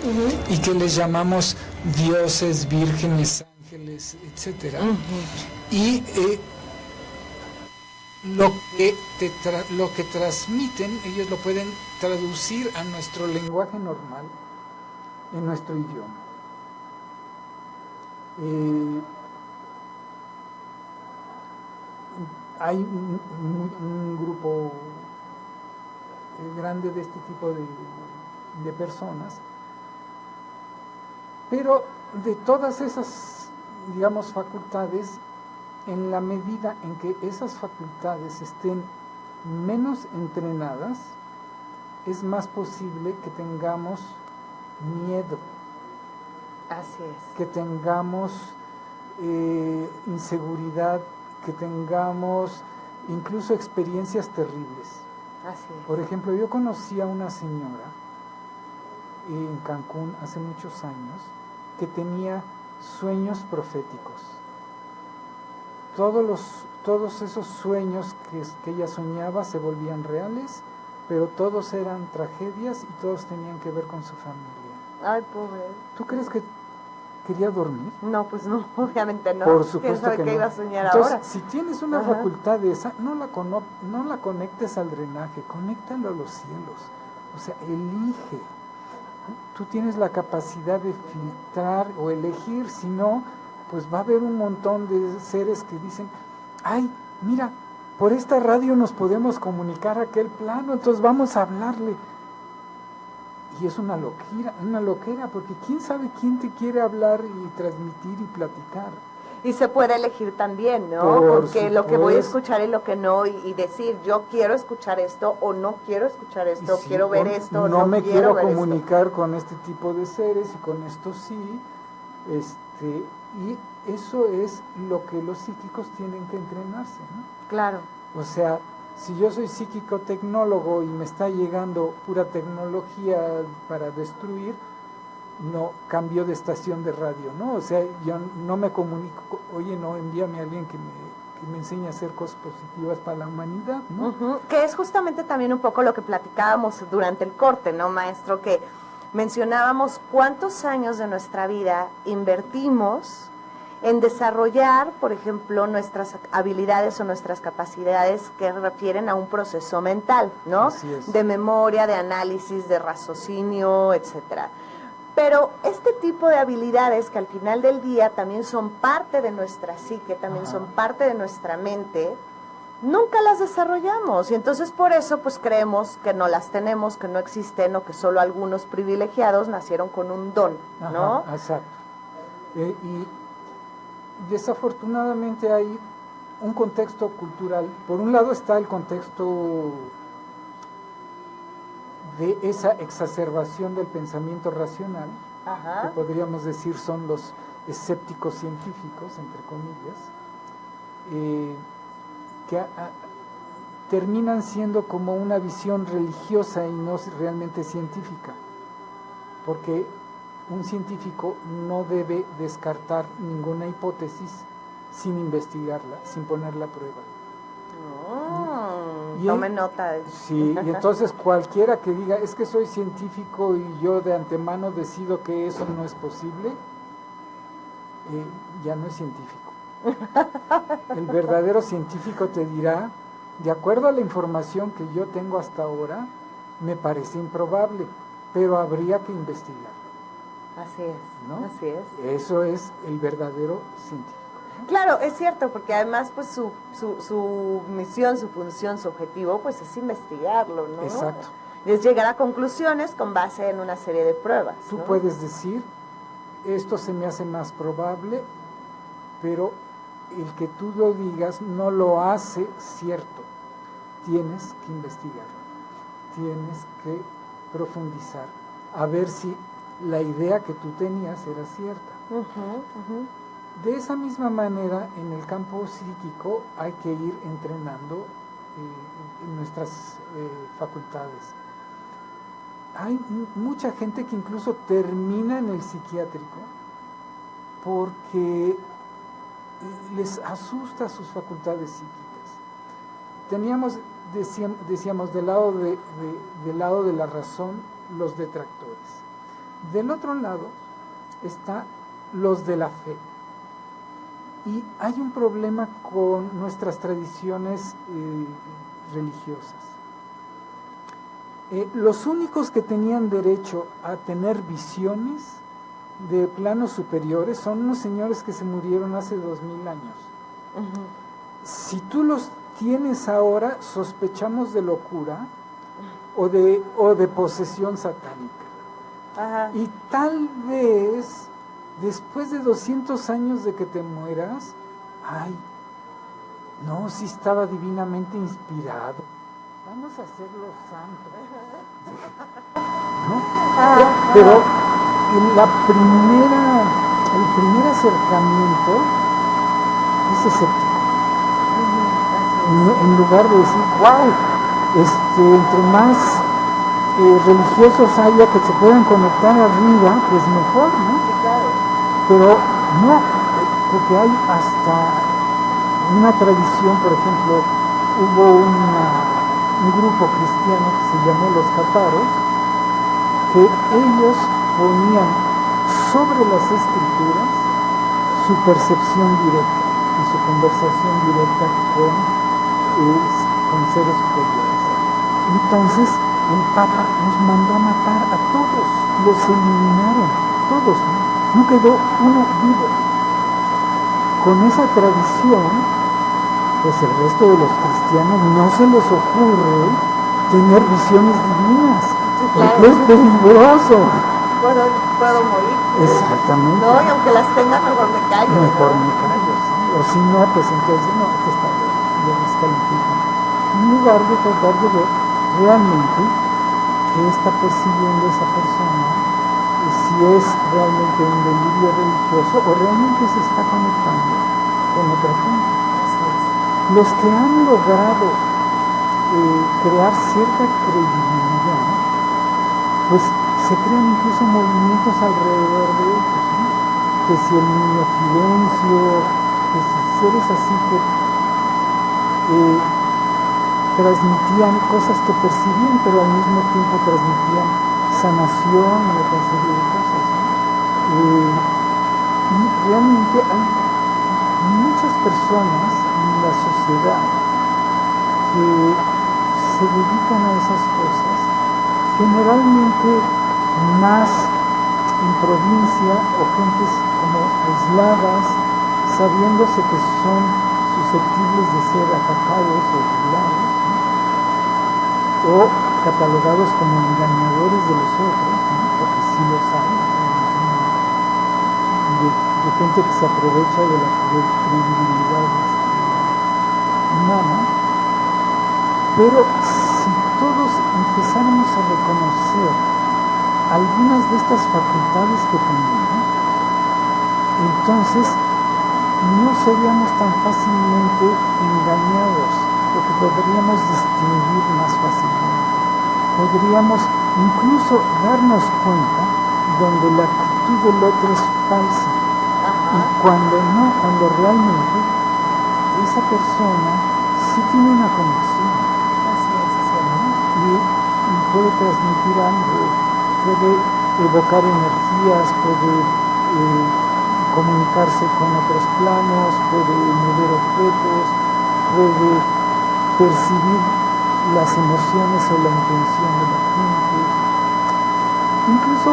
y que les llamamos dioses, vírgenes, ángeles, etcétera. Y lo que transmiten, ellos lo pueden traducir a nuestro lenguaje normal, en nuestro idioma. Hay un grupo grande de este tipo de personas, pero de todas esas, digamos, facultades, en la medida en que esas facultades estén menos entrenadas, es más posible que tengamos miedo. Así es. Que tengamos inseguridad, que tengamos incluso experiencias terribles. Así es. Por ejemplo, yo conocí a una señora en Cancún hace muchos años que tenía sueños proféticos. Todos todos esos sueños que ella soñaba se volvían reales, pero todos eran tragedias y todos tenían que ver con su familia. Ay, pobre. ¿Tú crees que quería dormir? No, pues no, obviamente no. Por supuesto ¿Quién sabe que qué no. iba a soñar Entonces, ahora? si tienes una facultad de esa, no la conectes al drenaje, conéctalo a los cielos. O sea, elige. Tú tienes la capacidad de filtrar o elegir, si no, pues va a haber un montón de seres que dicen, ay, mira, por esta radio nos podemos comunicar a aquel plano, entonces vamos a hablarle. Y es una loquera, porque quién sabe quién te quiere hablar y transmitir y platicar. Y se puede elegir también, ¿no? Por Porque lo que voy a supuesto. escuchar y lo que no, y decir, yo quiero escuchar esto o no quiero escuchar esto, Sí, quiero ver o esto, no me quiero ver comunicar con este tipo de seres y con esto sí, y eso es lo que los psíquicos tienen que entrenarse, ¿no? Claro. O sea, si yo soy psíquico-tecnólogo y me está llegando pura tecnología para destruir, no cambio de estación de radio, ¿no? O sea, yo no me comunico, oye, no, envíame a alguien que me enseñe a hacer cosas positivas para la humanidad, ¿no? Que es justamente también un poco lo que platicábamos durante el corte, ¿no, maestro? Que mencionábamos cuántos años de nuestra vida invertimos en desarrollar, por ejemplo, nuestras habilidades o nuestras capacidades que refieren a un proceso mental, ¿no? Así es. De memoria, de análisis, de raciocinio, etcétera. Pero este tipo de habilidades que al final del día también son parte de nuestra psique, también son parte de nuestra mente, nunca las desarrollamos. Y entonces por eso pues creemos que no las tenemos, que no existen o que solo algunos privilegiados nacieron con un don, ¿no? Ajá, exacto. Y desafortunadamente hay un contexto cultural. Por un lado está el contexto de esa exacerbación del pensamiento racional, que podríamos decir son los escépticos científicos, entre comillas, que terminan siendo como una visión religiosa y no realmente científica, porque un científico no debe descartar ninguna hipótesis sin investigarla, sin ponerla a prueba. Tome nota de eso. Sí, y entonces cualquiera que diga, es que soy científico y yo de antemano decido que eso no es posible, ya no es científico. El verdadero científico te dirá, de acuerdo a la información que yo tengo hasta ahora, me parece improbable, pero habría que investigar. Así es, ¿no? Así es. Eso es el verdadero científico. Claro, es cierto, porque además pues su misión, su función, su objetivo pues es investigarlo, ¿no? Exacto. Es llegar a conclusiones con base en una serie de pruebas. Tú ¿no? puedes decir, esto se me hace más probable, pero el que tú lo digas no lo hace cierto. Tienes que investigarlo, tienes que profundizar, a ver si la idea que tú tenías era cierta. De esa misma manera, en el campo psíquico hay que ir entrenando nuestras facultades. Hay mucha gente que incluso termina en el psiquiátrico porque les asusta sus facultades psíquicas. Decíamos del lado de la razón, los detractores. Del otro lado está los de la fe. Y hay un problema con nuestras tradiciones religiosas. Los únicos que tenían derecho a tener visiones de planos superiores son unos señores que se murieron hace 2000 años. Si tú los tienes ahora, sospechamos de locura o de posesión satánica. Y tal vez después de 200 años de que te mueras, ay, no, si estaba divinamente inspirado, vamos a hacerlo santo, ¿no? Pero el primer acercamiento es escéptico. En lugar de decir, wow, entre más religiosos haya que se puedan conectar arriba, pues mejor, ¿no? Pero no, porque hay hasta una tradición, por ejemplo, hubo un grupo cristiano que se llamó los cátaros, que ellos ponían sobre las escrituras su percepción directa y su conversación directa con seres superiores. Entonces el Papa nos mandó a matar a todos, los eliminaron, todos, no quedó uno vivo. Con esa tradición, pues el resto de los cristianos no se les ocurre tener visiones divinas, porque es peligroso. Puedo morir. Exactamente. No, y aunque las tenga, mejor me callo. Mejor me callo, sí. O si no, pues entonces no, que está bien, lo descalifican. En lugar de tratar de ver realmente qué está percibiendo esa persona, si es realmente un delirio religioso o realmente se está conectando con otra gente. Los que han logrado crear cierta credibilidad, pues se crean incluso movimientos alrededor de ellos, ¿no? Que si el niño silencio, que si seres así que transmitían cosas que percibían, pero al mismo tiempo transmitían sanación y otra serie de cosas, ¿no? Y realmente hay muchas personas en la sociedad que se dedican a esas cosas, generalmente más en provincia o gentes como aisladas, sabiéndose que son susceptibles de ser atacados o violados, ¿no? O catalogados como engañadores de los otros, ¿no? Porque sí los hay, de gente que se aprovecha de la credibilidad humana. Pero si todos empezáramos a reconocer algunas de estas facultades que tenemos, entonces no seríamos tan fácilmente engañados, porque podríamos distinguir más fácilmente. Podríamos incluso darnos cuenta donde la actitud del otro es falsa. Y cuando no, cuando realmente esa persona sí tiene una conexión. Y puede transmitir algo, puede evocar energías, puede comunicarse con otros planos, puede mover objetos, puede percibir las emociones o la intención de la gente. Incluso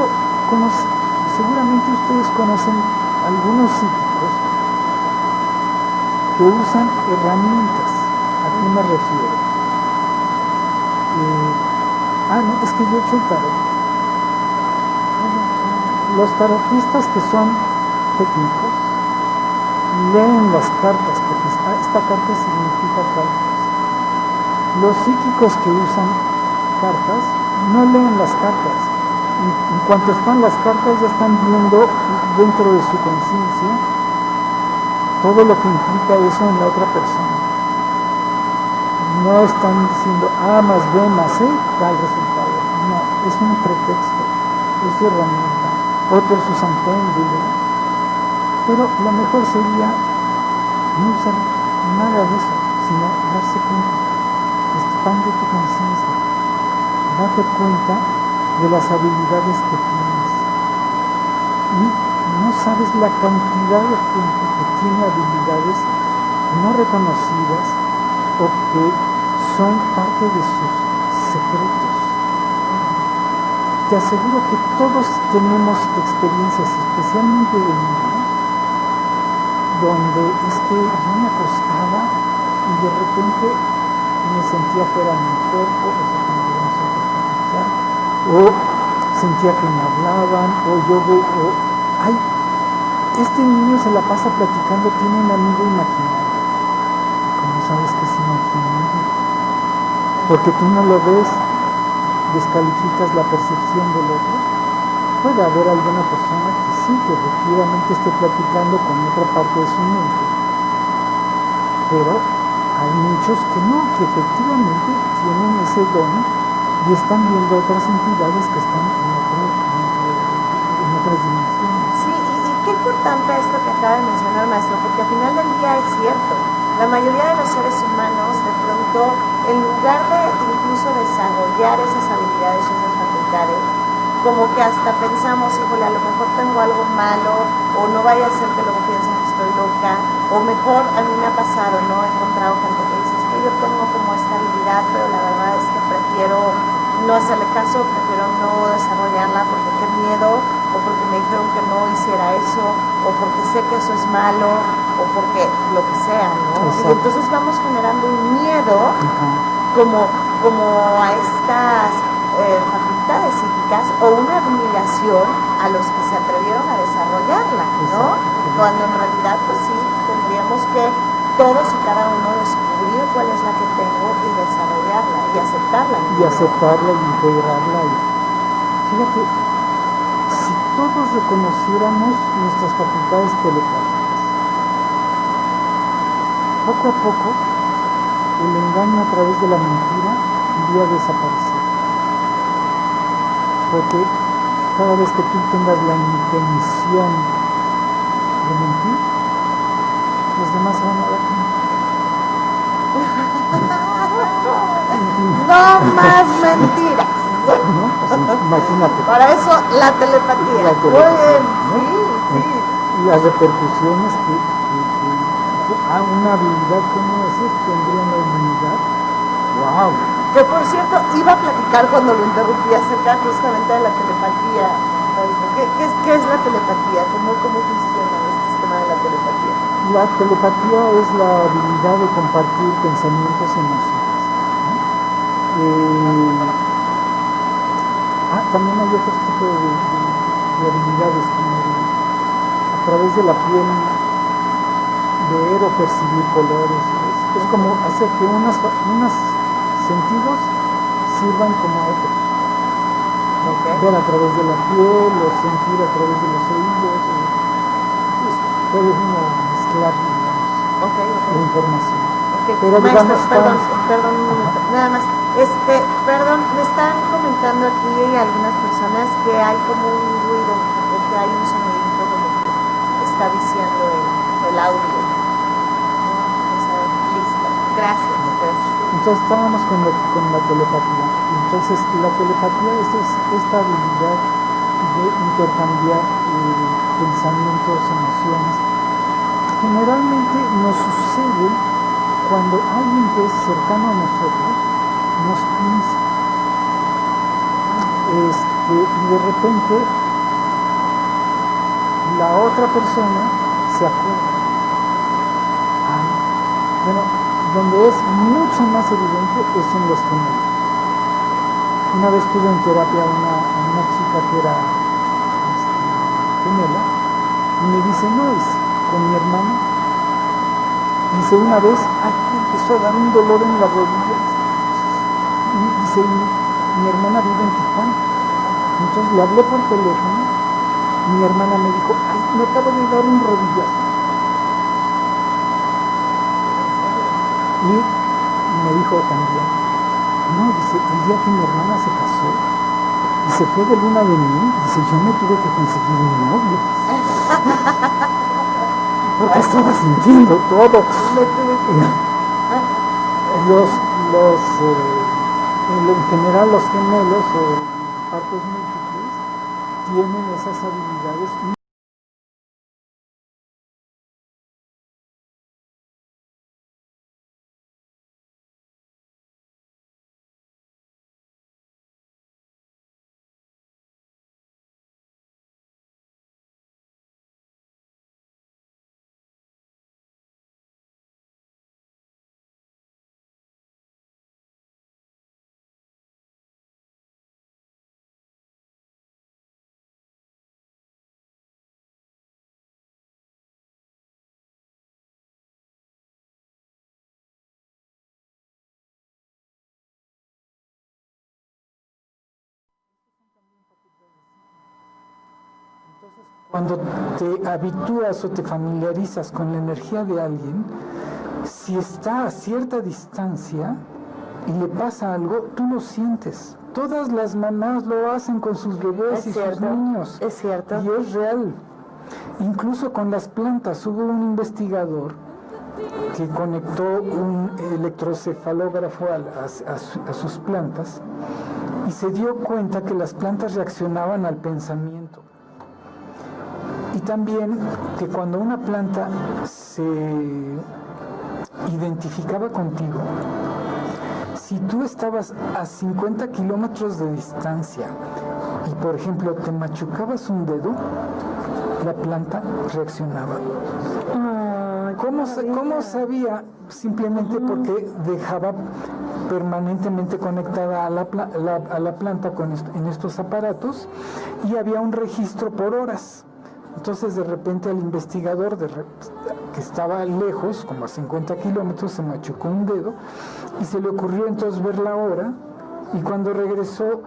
seguramente ustedes conocen algunos psíquicos que usan herramientas. ¿A qué me refiero? No, es que yo he hecho el tarot. Los tarotistas que son técnicos leen las cartas, porque esta carta significa cartas. Los psíquicos que usan cartas no leen las cartas. En cuanto están las cartas, ya están viendo dentro de su conciencia todo lo que implica eso en la otra persona. No están diciendo A más B más C, tal resultado. No, es un pretexto, es su herramienta. Otros usan péndulo. Pero lo mejor sería no usar nada de eso, sino darse cuenta. Expande tu conciencia. Date cuenta de las habilidades que tienes. Y no sabes la cantidad de gente que tiene habilidades no reconocidas o que son parte de sus secretos. Te aseguro que todos tenemos experiencias, especialmente de niños, donde es que yo me acostaba y de repente me sentía fuera de mi cuerpo, o sentía que me hablaban, este niño se la pasa platicando, tiene un amigo imaginario. ¿Cómo sabes que es imaginario? Porque tú no lo ves, descalificas la percepción del otro. Puede haber alguna persona que sí, que efectivamente esté platicando con otra parte de su mente, pero hay muchos que no, que efectivamente tienen ese don y están viendo otras entidades que están en otras dimensiones. Sí, y qué importante esto que acaba de mencionar, maestro, porque al final del día es cierto. La mayoría de los seres humanos, de pronto, en lugar de incluso desarrollar esas habilidades o esas facultades, como que hasta pensamos, híjole, a lo mejor tengo algo malo, o no vaya a ser que luego piensen que estoy loca, o mejor, a mí me ha pasado, ¿no? He encontrado gente que dice, es que yo tengo como esta habilidad, pero la verdad es que prefiero no hacerle caso, prefiero no desarrollarla porque qué miedo, o porque me dijeron que no hiciera eso, o porque sé que eso es malo, o porque lo que sea, ¿no? Exacto. Y entonces vamos generando un miedo como a estas facultades psíquicas, o una admiración a los que se atrevieron a desarrollarla, ¿no? Exacto. Cuando en realidad, pues sí, tendríamos que todos y cada uno descubrir cuál es la que tengo y desarrollarla y aceptarla. Y aceptarla y integrarla. Y fíjate, si todos reconociéramos nuestras facultades telepáticas, poco a poco el engaño a través de la mentira iría a desaparecer. Porque cada vez que tú tengas la intención de mentir, los demás se van a dar cuenta. No más mentiras. ¿No? O sea, imagínate. Para eso la telepatía. La Muy telepatía, bien, ¿no? sí. Y las repercusiones que una habilidad como esa tendría en la humanidad. ¡Wow! Que por cierto, iba a platicar cuando lo interrumpí acerca justamente de la telepatía. ¿Qué es la telepatía? ¿Cómo funciona este sistema de la telepatía? La telepatía es la habilidad de compartir pensamientos y emociones, ¿no? También hay otro tipo de habilidades, como a través de la piel ver o percibir colores. Es como hacer que unos sentidos sirvan como otros. Okay. Ver a través de la piel o sentir a través de los oídos. Puede uno mezclar, digamos, la información. Okay. Pero Maestro, digamos, perdón un minuto, nada más. Perdón, me están comentando aquí algunas personas que hay como un ruido, o que hay un sonidito como que está diciendo el audio. Listo, gracias. Entonces estábamos con la telepatía. Entonces la telepatía es esta habilidad de intercambiar pensamientos, emociones. Generalmente nos sucede cuando alguien que es cercano a nosotros nos piensa. Y de repente la otra persona se acuerda. Bueno, donde es mucho más evidente es en los gemelos. Una vez tuve en terapia a una chica que era gemela y me dice, no, es con mi hermana. Dice, una vez, me empezó a dar un dolor en la rodilla. Y dice, mi hermana vive en Tijuana. Entonces le hablé por teléfono y mi hermana me dijo, me acabo de dar un rodillazo. Y me dijo también, no, dice, el día que mi hermana se casó y se fue de luna de miel, dice, yo me tuve que conseguir un novio. Porque estaba sintiendo todo. En general los gemelos o partos múltiples tienen esas habilidades. Cuando te habitúas o te familiarizas con la energía de alguien, si está a cierta distancia y le pasa algo, tú lo sientes. Todas las mamás lo hacen con sus bebés y sus niños. Es cierto. Y es real. Incluso con las plantas hubo un investigador que conectó un electrocefalógrafo a sus plantas y se dio cuenta que las plantas reaccionaban al pensamiento. Y también que cuando una planta se identificaba contigo, si tú estabas a 50 kilómetros de distancia y, por ejemplo, te machucabas un dedo, la planta reaccionaba. ¿Cómo sabía? Simplemente porque dejaba permanentemente conectada a la planta en estos aparatos y había un registro por horas. Entonces, de repente, al investigador que estaba lejos, como a 50 kilómetros, se machucó un dedo y se le ocurrió entonces ver la hora, y cuando regresó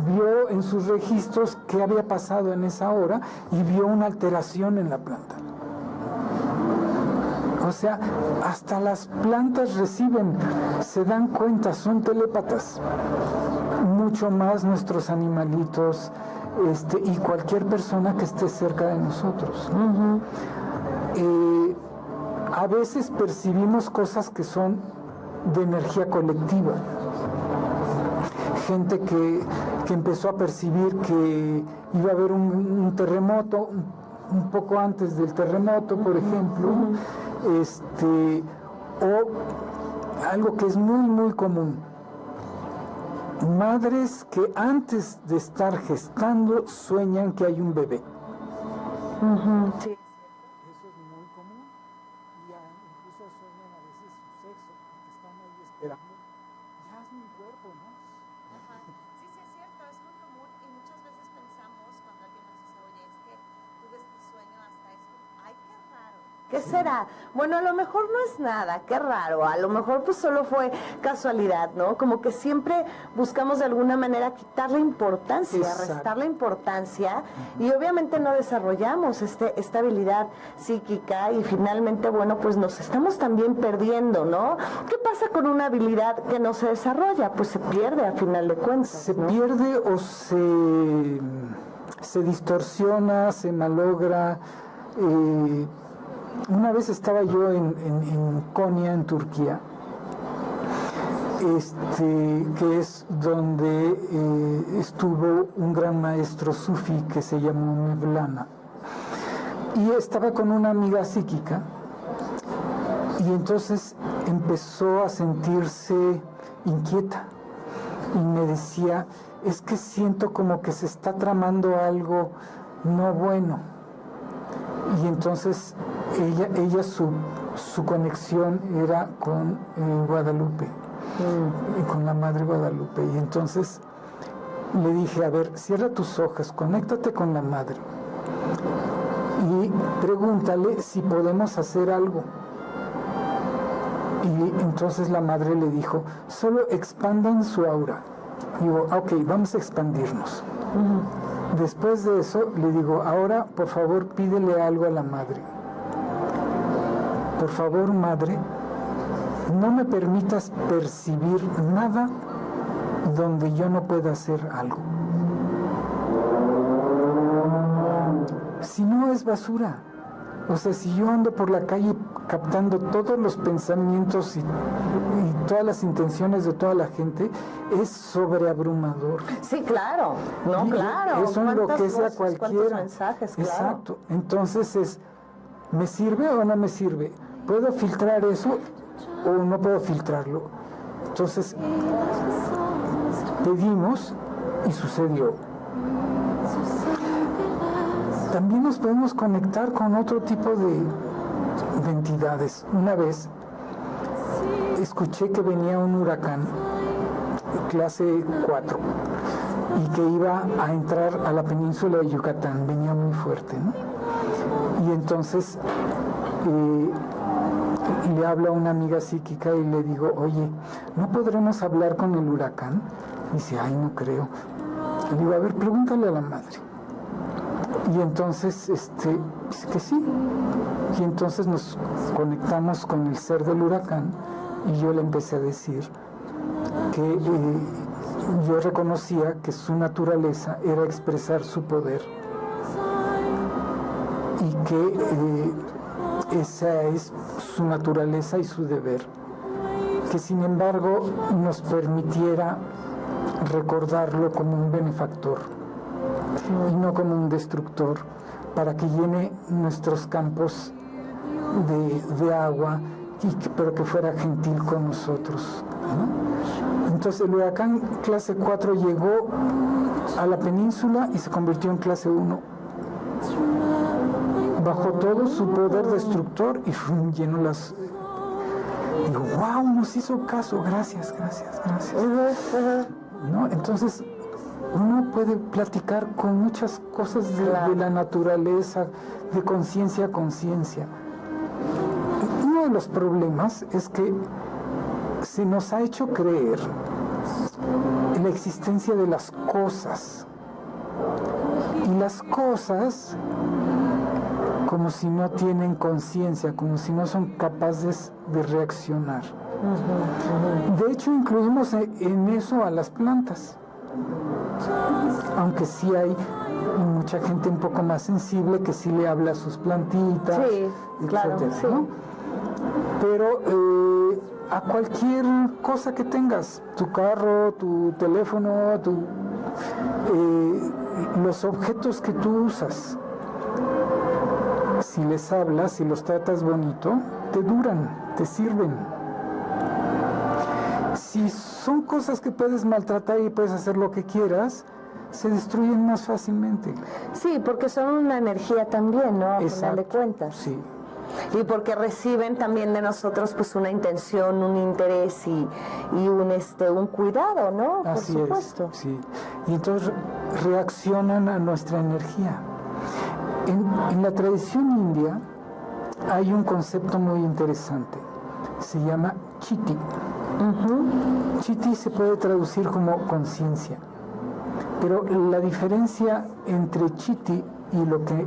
vio en sus registros qué había pasado en esa hora y vio una alteración en la planta. O sea, hasta las plantas reciben, se dan cuenta, son telépatas. Mucho más nuestros animalitos, y cualquier persona que esté cerca de nosotros. A veces percibimos cosas que son de energía colectiva. Gente que empezó a percibir que iba a haber un terremoto un poco antes del terremoto, por ejemplo, o algo que es muy, muy común. Madres que antes de estar gestando sueñan que hay un bebé. Sí. Eso es muy común. Y incluso sueñan a veces su sexo, porque están ahí esperando. Ya es mi cuerpo, ¿no? Ajá. Sí, sí, es cierto, es muy común y muchas veces pensamos cuando alguien nos dice, oye, es que tuve este sueño hasta esto. Ay, qué raro. ¿Qué será? Bueno, a lo mejor no es nada, qué raro, a lo mejor pues solo fue casualidad, ¿no? Como que siempre buscamos de alguna manera quitarle importancia, Exacto. restarle importancia, y obviamente no desarrollamos esta habilidad psíquica y finalmente, bueno, pues nos estamos también perdiendo, ¿no? ¿Qué pasa con una habilidad que no se desarrolla? Pues se pierde a final de cuentas, Se ¿no? pierde o se distorsiona, se malogra. Una vez estaba yo en Konya, en Turquía, que es donde estuvo un gran maestro sufi que se llamó Mevlana, y estaba con una amiga psíquica, y entonces empezó a sentirse inquieta y me decía, es que siento como que se está tramando algo no bueno. Y entonces ella su conexión era con Guadalupe, con la Madre Guadalupe. Y entonces le dije, a ver, cierra tus ojos, conéctate con la Madre y pregúntale si podemos hacer algo. Y entonces la Madre le dijo, solo expandan su aura. Y digo, ok, vamos a expandirnos. Después de eso, le digo, ahora, por favor, pídele algo a la Madre. Por favor, Madre, no me permitas percibir nada donde yo no pueda hacer algo. Si no, es basura. O sea, si yo ando por la calle captando todos los pensamientos y todas las intenciones de toda la gente, es sobreabrumador. Sí, claro, no, Y claro. eso enloquece a cualquiera. ¿Cuántos mensajes, claro? Exacto. Entonces ¿me sirve o no me sirve? ¿Puedo filtrar eso o no puedo filtrarlo? Entonces, pedimos y sucedió. También nos podemos conectar con otro tipo de entidades. Una vez escuché que venía un huracán, clase 4, y que iba a entrar a la península de Yucatán, venía muy fuerte, ¿no? Y entonces le hablo a una amiga psíquica y le digo, oye, ¿no podremos hablar con el huracán? Y dice, ay, no creo. Le digo, a ver, pregúntale a la Madre. Y entonces, dice que sí. Y entonces nos conectamos con el ser del huracán y yo le empecé a decir que yo reconocía que su naturaleza era expresar su poder y que esa es su naturaleza y su deber. Que sin embargo nos permitiera recordarlo como un benefactor y no como un destructor, para que llene nuestros campos de agua, pero que fuera gentil con nosotros, ¿no? Entonces el huracán clase 4 llegó a la península y se convirtió en clase 1. Bajó todo su poder destructor y llenó las... Digo, wow, nos hizo caso, gracias. ¿No? Entonces uno puede platicar con muchas cosas de la naturaleza, de conciencia a conciencia. Uno de los problemas es que se nos ha hecho creer en la existencia de las cosas. Y las cosas, como si no tienen conciencia, como si no son capaces de reaccionar. De hecho, incluimos en eso a las plantas. Aunque sí hay mucha gente un poco más sensible que sí le habla a sus plantitas, etcétera, ¿no? Pero a cualquier cosa que tengas, tu carro, tu teléfono, los objetos que tú usas, si les hablas, si los tratas bonito, te duran, te sirven. Si son cosas que puedes maltratar y puedes hacer lo que quieras, se destruyen más fácilmente. Sí, porque son una energía también, ¿no? A final de cuentas. Sí. Y porque reciben también de nosotros pues una intención, un interés y un cuidado, ¿no? Así por supuesto. Es, sí. Y entonces reaccionan a nuestra energía. En la tradición india hay un concepto muy interesante. Se llama Chitti. Chitti se puede traducir como conciencia. Pero la diferencia entre Chitti y lo que,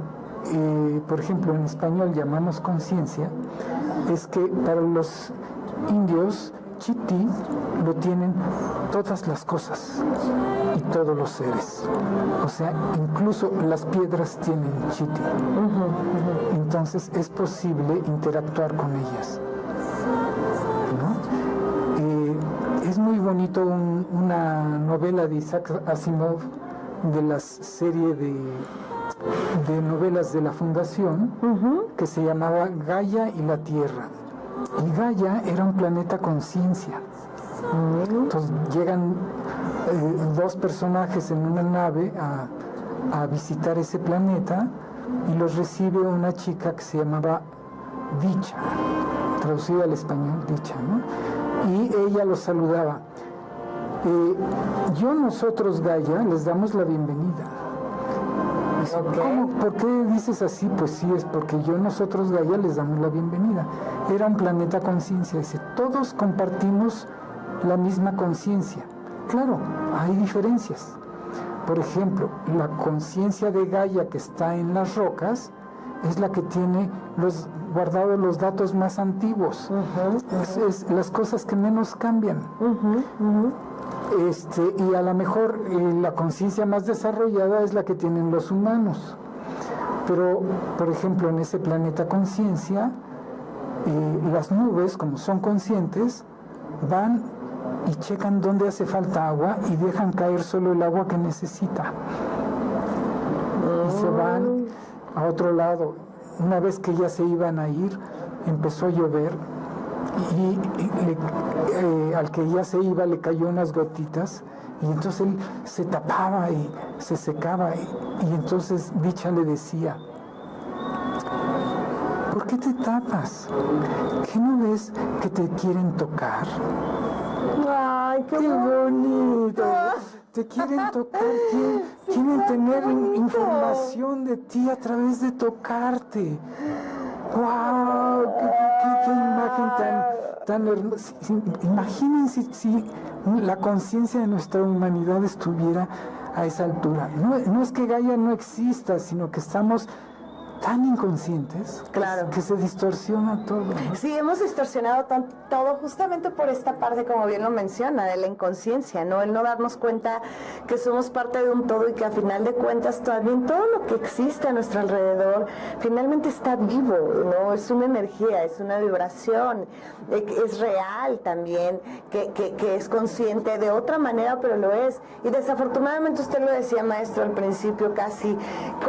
por ejemplo, en español llamamos conciencia, es que para los indios, Chitti lo tienen todas las cosas y todos los seres. O sea, incluso las piedras tienen Chitti. Entonces es posible interactuar con ellas, ¿no? Es muy bonito una novela de Isaac Asimov, de la serie de novelas de la Fundación, que se llamaba Gaia y la Tierra. Y Gaia era un planeta conciencia. Entonces llegan dos personajes en una nave a visitar ese planeta y los recibe una chica que se llamaba Dicha, traducida al español Dicha, ¿no? Y ella los saludaba. Nosotros, Gaia, les damos la bienvenida. Dice, ¿cómo? ¿Por qué dices así? Pues sí, es porque nosotros, Gaia, les damos la bienvenida. Era un planeta conciencia. Dice, todos compartimos la misma conciencia. Claro, hay diferencias. Por ejemplo, la conciencia de Gaia que está en las rocas es la que tiene guardados los datos más antiguos. Es las cosas que menos cambian. Y a lo mejor la conciencia más desarrollada es la que tienen los humanos. Pero, por ejemplo, en ese planeta conciencia, las nubes, como son conscientes, van y checan dónde hace falta agua y dejan caer solo el agua que necesita. Y se van a otro lado. Una vez que ya se iban a ir, empezó a llover y al que ya se iba le cayó unas gotitas y entonces él se tapaba y se secaba y entonces Dicha le decía, ¿por qué te tapas? ¿Qué no ves que te quieren tocar? ¡Ay, qué bonito! Te quieren tocar, quieren tener información de ti a través de tocarte. ¡Wow! ¡Qué imagen tan hermosa! Imagínense si la conciencia de nuestra humanidad estuviera a esa altura. No es que Gaia no exista, sino que estamos tan inconscientes, claro, que se distorsiona todo, ¿no? Sí, hemos distorsionado todo justamente por esta parte, como bien lo menciona, de la inconsciencia, ¿no? El no darnos cuenta que somos parte de un todo y que a final de cuentas también todo lo que existe a nuestro alrededor finalmente está vivo, ¿no? Es una energía, es una vibración, es real también, que es consciente de otra manera, pero lo es. Y desafortunadamente usted lo decía, maestro, al principio casi,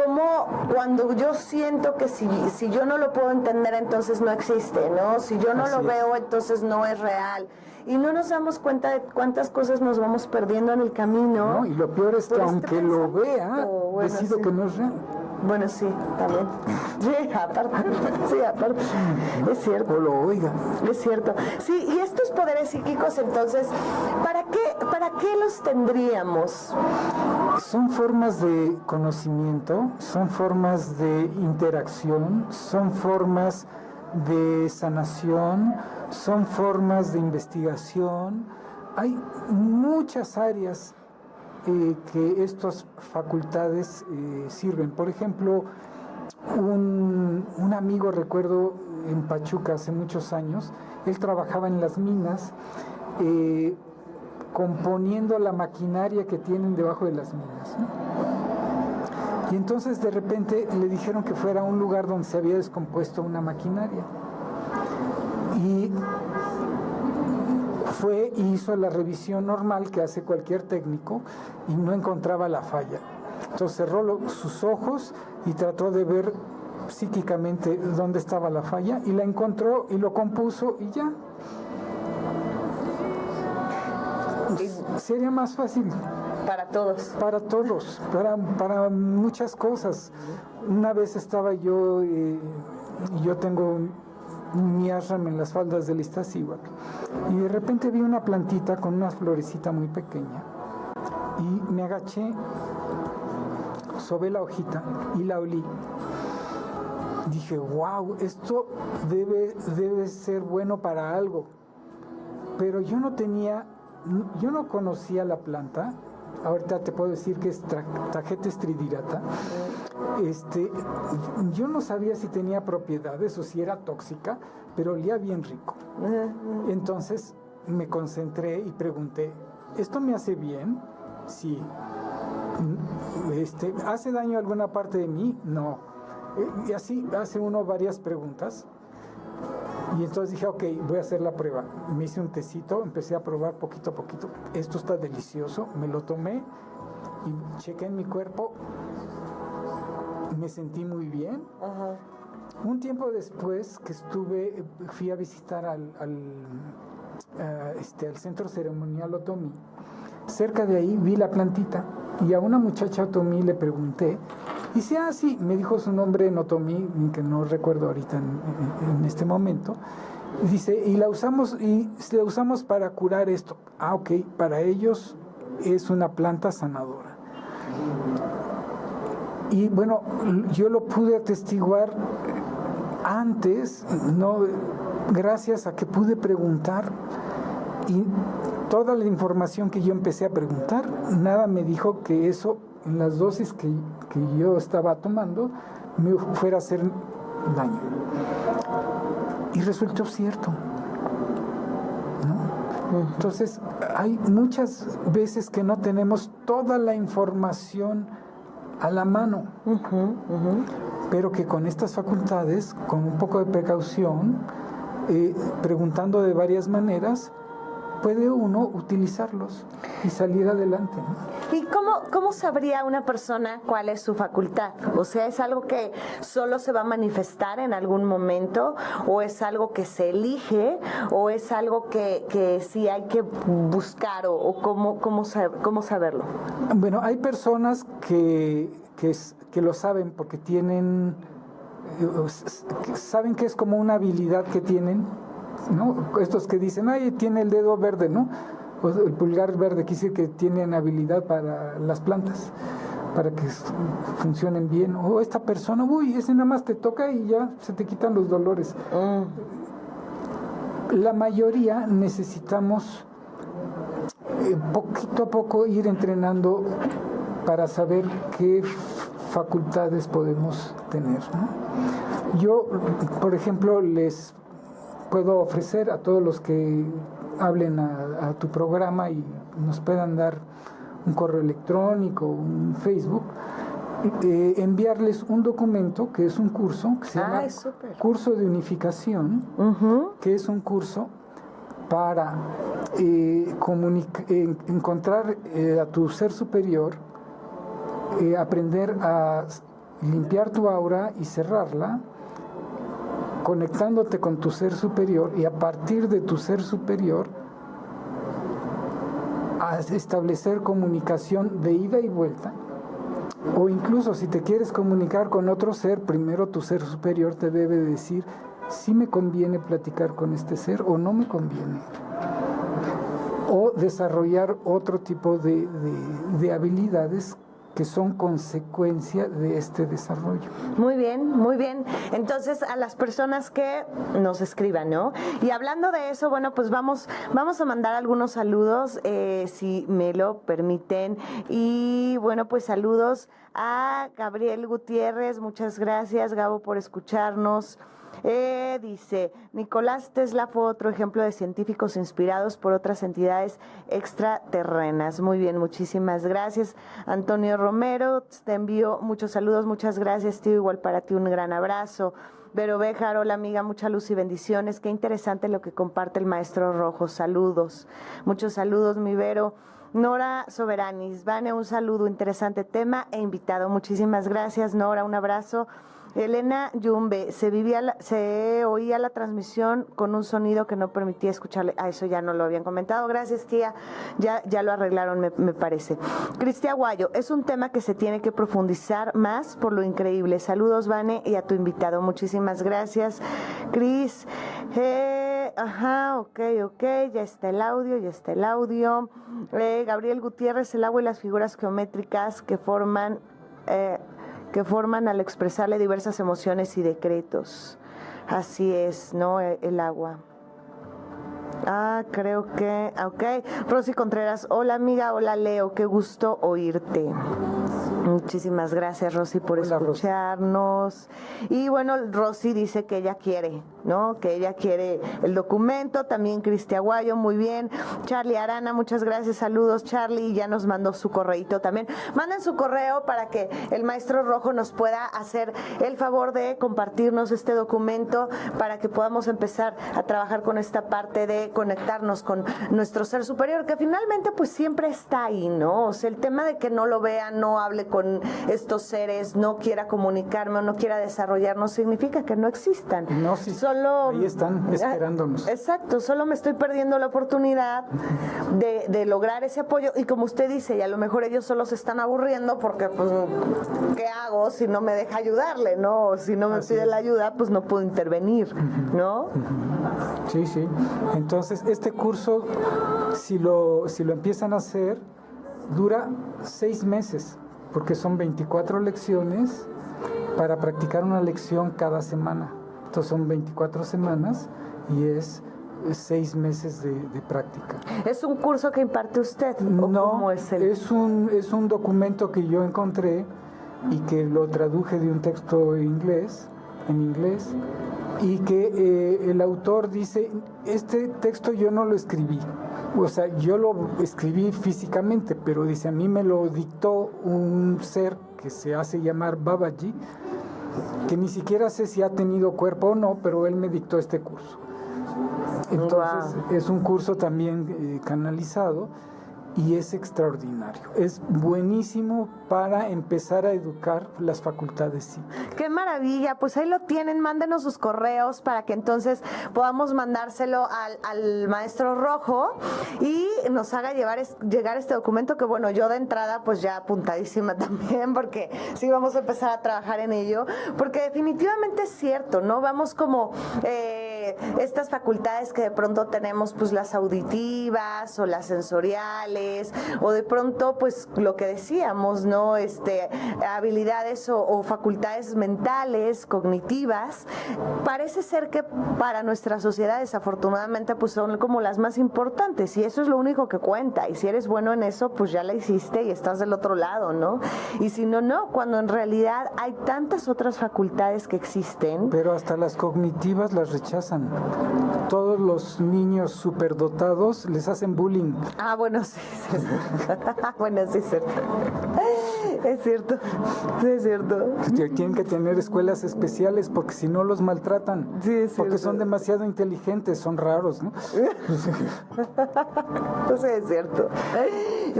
como cuando yo siento que si yo no lo puedo entender, entonces no existe, ¿no? Si yo no lo veo, entonces no es real. Y no nos damos cuenta de cuántas cosas nos vamos perdiendo en el camino. No, y lo peor es que aunque lo vea, decido que no es real. Bueno, sí, también. Sí, aparte. Es cierto. O lo oiga. Es cierto. Sí, y estos poderes psíquicos, entonces, ¿para qué los tendríamos? Son formas de conocimiento, son formas de interacción, son formas de sanación, son formas de investigación. Hay muchas áreas que estas facultades sirven. Por ejemplo, un amigo, recuerdo, en Pachuca hace muchos años, él trabajaba en las minas, componiendo la maquinaria que tienen debajo de las minas, ¿no? Y entonces de repente le dijeron que fuera a un lugar donde se había descompuesto una maquinaria. Y fue y hizo la revisión normal que hace cualquier técnico y no encontraba la falla. Entonces cerró sus ojos y trató de ver psíquicamente dónde estaba la falla y la encontró y lo compuso y ya. Sería más fácil. Para todos. Para todos, para muchas cosas. Una vez estaba yo, yo tengo mi ashram en las faldas del Iztaccíhuatl, y de repente vi una plantita con una florecita muy pequeña, y me agaché, sobé la hojita y la olí. Dije, wow, esto debe ser bueno para algo. Pero yo no conocía la planta. Ahorita te puedo decir que es Tagetes tridirata. Yo no sabía si tenía propiedades o si era tóxica, pero olía bien rico. Entonces me concentré y pregunté, ¿esto me hace bien? Sí. ¿Hace daño a alguna parte de mí? No. Y así hace uno varias preguntas. Y entonces dije, ok, voy a hacer la prueba. Me hice un tecito, empecé a probar poquito a poquito. Esto está delicioso, me lo tomé y chequé en mi cuerpo. Me sentí muy bien. Ajá. Un tiempo después que fui a visitar al centro ceremonial Otomí. Cerca de ahí vi la plantita y a una muchacha Otomí le pregunté. Y dice, sí, me dijo su nombre en Otomí, que no recuerdo ahorita en este momento. Dice, y la usamos para curar esto. Ok, para ellos es una planta sanadora. Y bueno, yo lo pude atestiguar antes, ¿no? Gracias a que pude preguntar, y toda la información que yo empecé a preguntar, nada me dijo que eso, en las dosis que yo estaba tomando, me fuera a hacer daño. Y resultó cierto, ¿no? Entonces, hay muchas veces que no tenemos toda la información a la mano, pero que con estas facultades, con un poco de precaución, preguntando de varias maneras, puede uno utilizarlos y salir adelante, ¿no? ¿Y cómo sabría una persona cuál es su facultad? O sea, ¿es algo que solo se va a manifestar en algún momento? ¿O es algo que se elige? ¿O es algo que sí hay que buscar? ¿O cómo saberlo? Bueno, hay personas que lo saben porque saben que es como una habilidad que tienen, ¿no? Estos que dicen, tiene el dedo verde, ¿no? O el pulgar verde, quiere decir que tienen habilidad para las plantas, para que funcionen bien. O esta persona, ese nada más te toca y ya se te quitan los dolores. La mayoría necesitamos poquito a poco ir entrenando para saber qué facultades podemos tener, ¿no? Yo, por ejemplo, les puedo ofrecer a todos los que hablen a tu programa y nos puedan dar un correo electrónico, un Facebook, enviarles un documento que es un curso que se llama Curso de Unificación, que es un curso para encontrar a tu ser superior, aprender a limpiar tu aura y cerrarla, conectándote con tu ser superior, y a partir de tu ser superior a establecer comunicación de ida y vuelta. O incluso si te quieres comunicar con otro ser, primero tu ser superior te debe decir si me conviene platicar con este ser o no me conviene. O desarrollar otro tipo de habilidades que son consecuencia de este desarrollo. Muy bien, muy bien. Entonces, a las personas que nos escriban, ¿no? Y hablando de eso, bueno, pues vamos a mandar algunos saludos, si me lo permiten. Y bueno, pues saludos a Gabriel Gutiérrez. Muchas gracias, Gabo, por escucharnos. Dice, Nicolás Tesla fue otro ejemplo de científicos inspirados por otras entidades extraterrenas. Muy bien, muchísimas gracias. Antonio Romero, te envío muchos saludos, muchas gracias, tío, igual para ti un gran abrazo. Vero Béjar, hola amiga, mucha luz y bendiciones. Qué interesante lo que comparte el maestro Rojo. Saludos, muchos saludos, mi Vero. Nora Soberanis, Vane, un saludo, interesante tema e invitado. Muchísimas gracias, Nora, un abrazo. Elena Yumbe, se oía la transmisión con un sonido que no permitía escucharle. Eso ya no lo habían comentado. Gracias, tía. Ya lo arreglaron, me parece. Cristian Guayo, es un tema que se tiene que profundizar más por lo increíble. Saludos, Vane, y a tu invitado. Muchísimas gracias, Cris. Ok, ya está el audio. Gabriel Gutiérrez, el agua y las figuras geométricas que forman al expresarle diversas emociones y decretos. Así es, ¿no? El agua. Creo que... Ok. Rosy Contreras, hola amiga, hola Leo, qué gusto oírte. Muchísimas gracias, Rosy, por escucharnos. Rosy. Y bueno, Rosy dice que ella quiere, ¿no? Que ella quiere el documento. También Cristian Guayo, muy bien. Charlie Arana, muchas gracias, saludos, Charlie. Ya nos mandó su correíto también. Manden su correo para que el maestro Rojo nos pueda hacer el favor de compartirnos este documento para que podamos empezar a trabajar con esta parte de conectarnos con nuestro ser superior, que finalmente pues siempre está ahí, ¿no? O sea, el tema de que no lo vea, no hable con estos seres, no quiera comunicarme o no quiera desarrollar, no significa que no existan. No, sí, solo ahí están esperándonos. Exacto, solo me estoy perdiendo la oportunidad de lograr ese apoyo, y como usted dice, y a lo mejor ellos solo se están aburriendo porque pues ¿qué hago si no me deja ayudarle, no? Si no me pide la ayuda, pues no puedo intervenir, ¿no? Sí. Entonces, este curso, si lo empiezan a hacer, dura 6 meses, porque son 24 lecciones para practicar una lección cada semana. Entonces son 24 semanas y es 6 meses de práctica. ¿Es un curso que imparte usted? No, ¿cómo es es un documento que yo encontré y que lo traduje de un texto en inglés, y que el autor dice, este texto yo no lo escribí. O sea, yo lo escribí físicamente, pero dice, a mí me lo dictó un ser que se hace llamar Babaji, que ni siquiera sé si ha tenido cuerpo o no, pero él me dictó este curso. Entonces, es un curso también canalizado y es extraordinario. Es buenísimo para empezar a educar las facultades psíquicas. ¡Qué maravilla! Pues ahí lo tienen, mándenos sus correos para que entonces podamos mandárselo al maestro Rojo y nos haga llegar este documento, que bueno, yo de entrada pues ya apuntadísima también, porque sí vamos a empezar a trabajar en ello, porque definitivamente es cierto, ¿no? Vamos como estas facultades que de pronto tenemos, pues las auditivas o las sensoriales, o de pronto, pues lo que decíamos, ¿no? Habilidades o facultades mentales, cognitivas, parece ser que para nuestra sociedad, desafortunadamente, pues son como las más importantes, y eso es lo único que cuenta, y si eres bueno en eso, pues ya la hiciste y estás del otro lado, ¿no? Y si no, no, cuando en realidad hay tantas otras facultades que existen. Pero hasta las cognitivas las rechazan. Todos los niños superdotados les hacen bullying. Ah, bueno, sí, sí, sí. Bueno, sí, es cierto. Es cierto, sí, es cierto. Tienen que tener escuelas especiales porque si no los maltratan. Sí, es porque cierto. son demasiado inteligentes, son raros, ¿no? Sí, es cierto.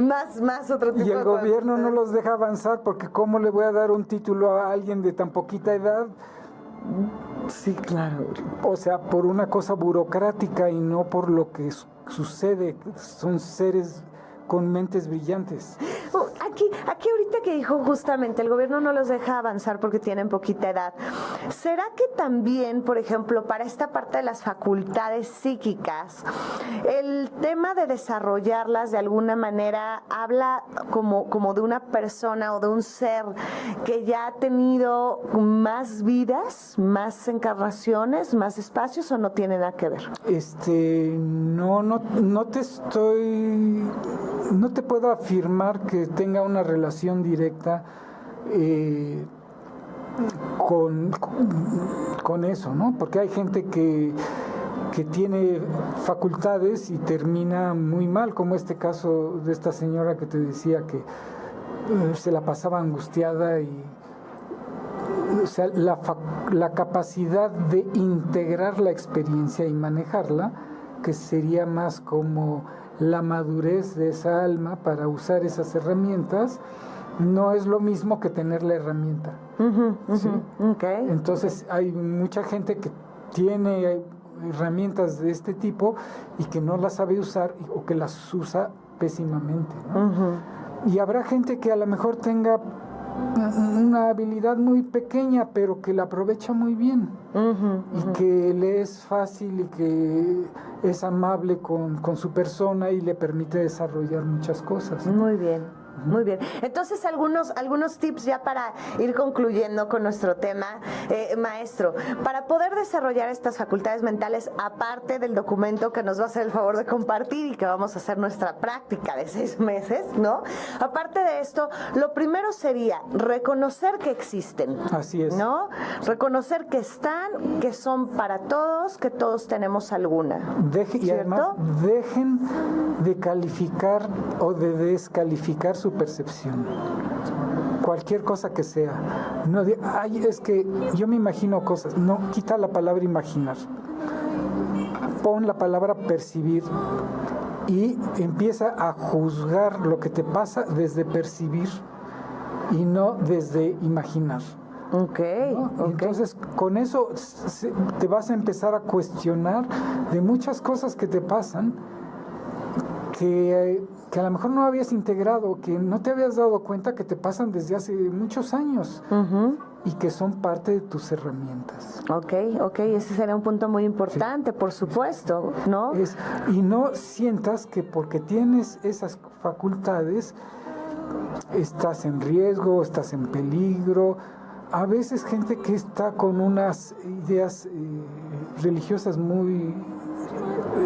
Más otro tipo Y el de gobierno cosas. no los deja avanzar porque ¿cómo le voy a dar un título a alguien de tan poquita edad? Sí, claro. O sea, por una cosa burocrática y no por lo que sucede. Son seres con mentes brillantes. Aquí ahorita que dijo justamente, el gobierno no los deja avanzar porque tienen poquita edad. ¿Será que también, por ejemplo, para esta parte de las facultades psíquicas, el tema de desarrollarlas de alguna manera habla como de una persona o de un ser que ya ha tenido más vidas, más encarnaciones, más espacios, o no tiene nada que ver? No te puedo afirmar que tenga una relación directa con eso, ¿no? Porque hay gente que tiene facultades y termina muy mal, como este caso de esta señora que te decía que se la pasaba angustiada y o sea, la capacidad de integrar la experiencia y manejarla, que sería más como la madurez de esa alma para usar esas herramientas, no es lo mismo que tener la herramienta. ¿Sí? Okay. Entonces hay mucha gente que tiene herramientas de este tipo y que no las sabe usar o que las usa pésimamente, ¿no? Y habrá gente que a lo mejor tenga una habilidad muy pequeña pero que la aprovecha muy bien y que le es fácil y que es amable con su persona y le permite desarrollar muchas cosas. Muy bien. Muy bien. Entonces, algunos tips ya para ir concluyendo con nuestro tema, maestro, para poder desarrollar estas facultades mentales, aparte del documento que nos va a hacer el favor de compartir y que vamos a hacer nuestra práctica de 6 meses, ¿no? Aparte de esto, lo primero sería reconocer que existen. Así es. ¿No? Reconocer que están, que son para todos, que todos tenemos alguna. Y además, dejen de calificar o de descalificar su percepción. Cualquier cosa que sea. No, es que yo me imagino cosas. No, quita la palabra imaginar. Pon la palabra percibir y empieza a juzgar lo que te pasa desde percibir y no desde imaginar. Okay, ¿No? okay. Entonces, con eso te vas a empezar a cuestionar de muchas cosas que te pasan que a lo mejor no habías integrado, que no te habías dado cuenta que te pasan desde hace muchos años y que son parte de tus herramientas. Ok, ese sería un punto muy importante, por supuesto, ¿no? Y no sientas que porque tienes esas facultades estás en riesgo, estás en peligro. A veces gente que está con unas ideas religiosas muy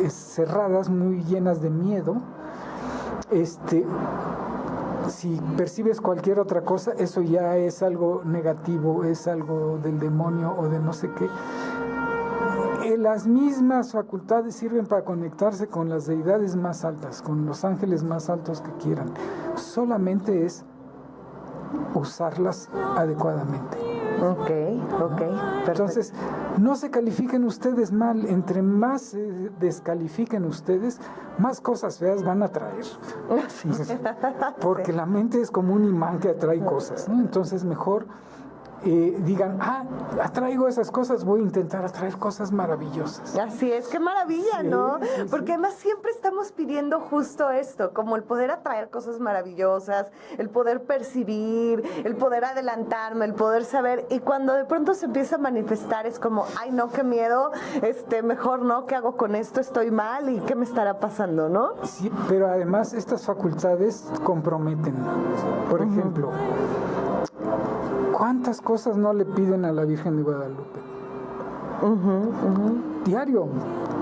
cerradas, muy llenas de miedo, si percibes cualquier otra cosa, eso ya es algo negativo, es algo del demonio o de no sé qué. Las mismas facultades sirven para conectarse con las deidades más altas, con los ángeles más altos que quieran. Solamente es usarlas adecuadamente. Ok, perfecto. Entonces, no se califiquen ustedes mal. Entre más se descalifiquen ustedes, más cosas feas van a traer. Porque la mente es como un imán que atrae cosas, ¿no? Entonces, mejor digan, atraigo esas cosas, voy a intentar atraer cosas maravillosas. Así es, qué maravilla, sí, ¿no? Sí, porque además siempre estamos pidiendo justo esto, como el poder atraer cosas maravillosas, el poder percibir, el poder adelantarme, el poder saber, y cuando de pronto se empieza a manifestar es como, ay no, qué miedo, mejor no, ¿qué hago con esto? Estoy mal, ¿y qué me estará pasando, no? Sí, pero además estas facultades comprometen. Por ejemplo, ¿cuántas cosas no le piden a la Virgen de Guadalupe? Diario.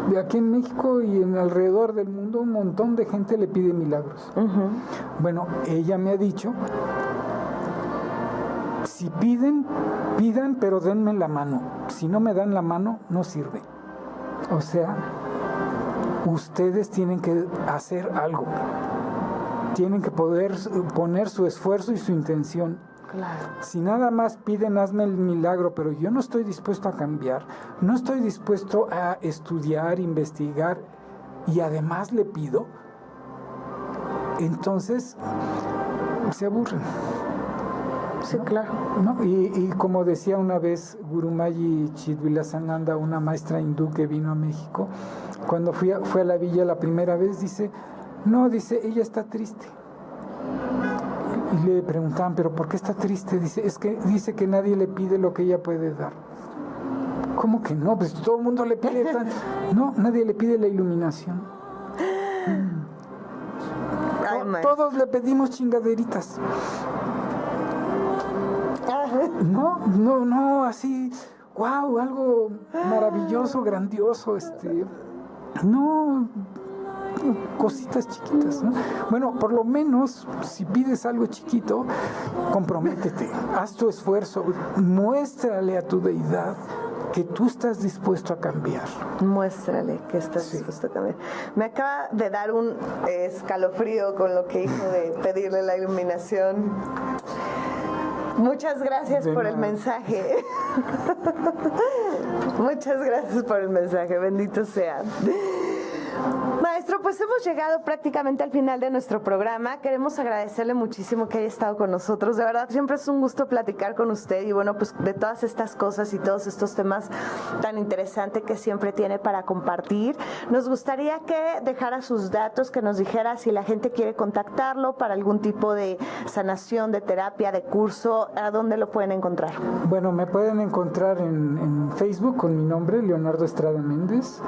De aquí en México y en alrededor del mundo un montón de gente le pide milagros. Bueno, ella me ha dicho, si pidan, pero denme la mano. Si no me dan la mano, no sirve. O sea, ustedes tienen que hacer algo. Tienen que poder poner su esfuerzo y su intención. Claro. Si nada más piden, hazme el milagro, pero yo no estoy dispuesto a cambiar, no estoy dispuesto a estudiar, investigar, y además le pido, entonces se aburren. Sí, ¿no? claro. ¿No? Y como decía una vez Gurumayi Chidvilasananda, una maestra hindú que vino a México, cuando fue a la villa la primera vez, dice, ella está triste. Y le preguntaban, ¿pero por qué está triste? Dice que nadie le pide lo que ella puede dar. ¿Cómo que no? Pues todo el mundo le pide tanto. No, nadie le pide la iluminación. Todos le pedimos chingaderitas. No, así, wow, algo maravilloso, grandioso, no, cositas chiquitas, ¿no? Bueno, por lo menos, si pides algo chiquito, comprométete, haz tu esfuerzo, muéstrale a tu deidad que tú estás dispuesto a cambiar. Muéstrale que estás dispuesto a cambiar. Me acaba de dar un escalofrío con lo que hizo de pedirle la iluminación. Muchas gracias por el mensaje. Muchas gracias por el mensaje. Bendito sea. Maestro, pues hemos llegado prácticamente al final de nuestro programa. Queremos agradecerle muchísimo que haya estado con nosotros. De verdad, siempre es un gusto platicar con usted y bueno, pues de todas estas cosas y todos estos temas tan interesantes que siempre tiene para compartir. Nos gustaría que dejara sus datos, que nos dijera si la gente quiere contactarlo para algún tipo de sanación, de terapia, de curso, ¿a dónde lo pueden encontrar? Bueno, me pueden encontrar en Facebook con mi nombre, Leonardo Estrada Méndez.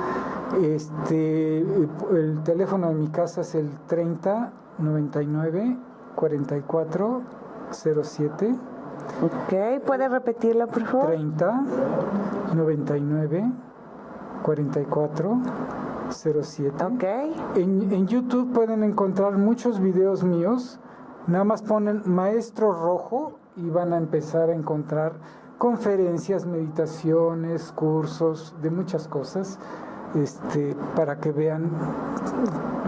El teléfono de mi casa es el 30 99 44 07. Ok, ¿puede repetirlo, por favor? 30 99 44 07. Ok. En YouTube pueden encontrar muchos videos míos. Nada más ponen Maestro Rojo y van a empezar a encontrar conferencias, meditaciones, cursos de muchas cosas. Para que vean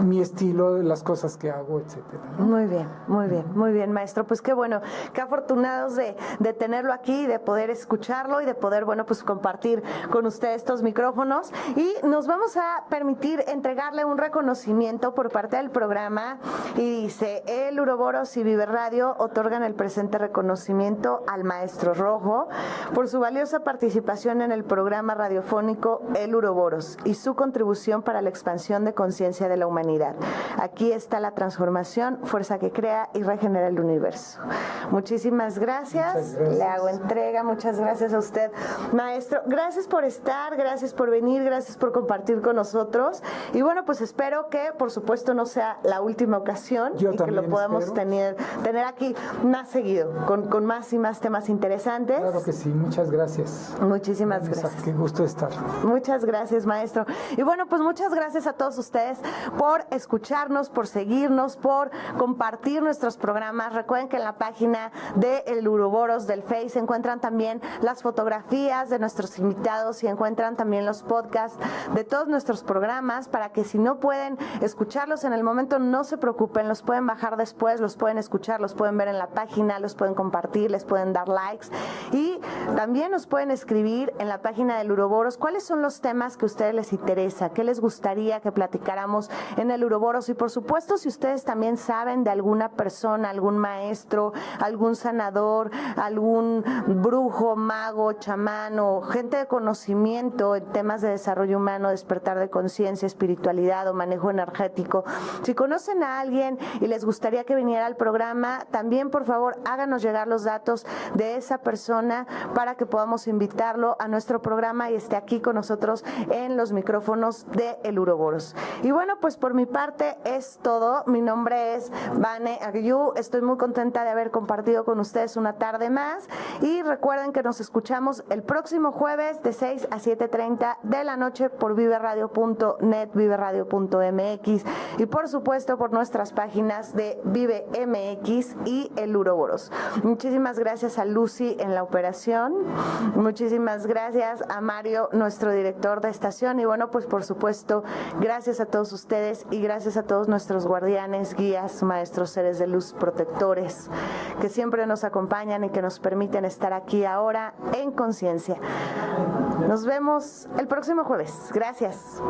mi estilo, de las cosas que hago, etcétera, ¿no? Muy bien, maestro. Pues qué bueno, qué afortunados de tenerlo aquí, de poder escucharlo y de poder, bueno, pues compartir con usted estos micrófonos. Y nos vamos a permitir entregarle un reconocimiento por parte del programa. Y dice, el Uroboros y Vive Radio otorgan el presente reconocimiento al Maestro Rojo por su valiosa participación en el programa radiofónico El Uroboros y su contribución para la expansión de conciencia de la humanidad. Aquí está la transformación, fuerza que crea y regenera el universo. Muchísimas gracias. Le hago entrega. Muchas gracias a usted, maestro. Gracias por estar, gracias por venir, gracias por compartir con nosotros. Y bueno, pues espero que, por supuesto, no sea la última ocasión y que lo podamos tener aquí más seguido, con más y más temas interesantes. Claro que sí, muchas gracias. Muchísimas gracias. Qué gusto estar. Muchas gracias, maestro. Y bueno, pues muchas gracias a todos ustedes por escucharnos, por seguirnos, por compartir nuestros programas. Recuerden que en la página de El Uroboros del Face se encuentran también las fotografías de nuestros invitados y encuentran también los podcasts de todos nuestros programas para que si no pueden escucharlos en el momento, no se preocupen, los pueden bajar después, los pueden escuchar, los pueden ver en la página, los pueden compartir, les pueden dar likes y también nos pueden escribir en la página del Uroboros cuáles son los temas que a ustedes les interesa, qué les gustaría que platicáramos en en el Uroboros. Y por supuesto, si ustedes también saben de alguna persona, algún maestro, algún sanador, algún brujo, mago, chamán o gente de conocimiento en temas de desarrollo humano, despertar de conciencia, espiritualidad o manejo energético, si conocen a alguien y les gustaría que viniera al programa, también por favor háganos llegar los datos de esa persona para que podamos invitarlo a nuestro programa y esté aquí con nosotros en los micrófonos de El Uroboros. Y bueno, pues por mi parte es todo. Mi nombre es Vane Aguiú. Estoy muy contenta de haber compartido con ustedes una tarde más y recuerden que nos escuchamos el próximo jueves de 6 a 7:30 de la noche por viveradio.net, viveradio.mx y por supuesto por nuestras páginas de Vive MX y El Uroboros. Muchísimas gracias a Lucy en la operación. Muchísimas gracias a Mario, nuestro director de estación. Y bueno, pues por supuesto, gracias a todos ustedes y gracias a todos nuestros guardianes, guías, maestros, seres de luz, protectores, que siempre nos acompañan y que nos permiten estar aquí ahora en conciencia. Nos vemos el próximo jueves. Gracias.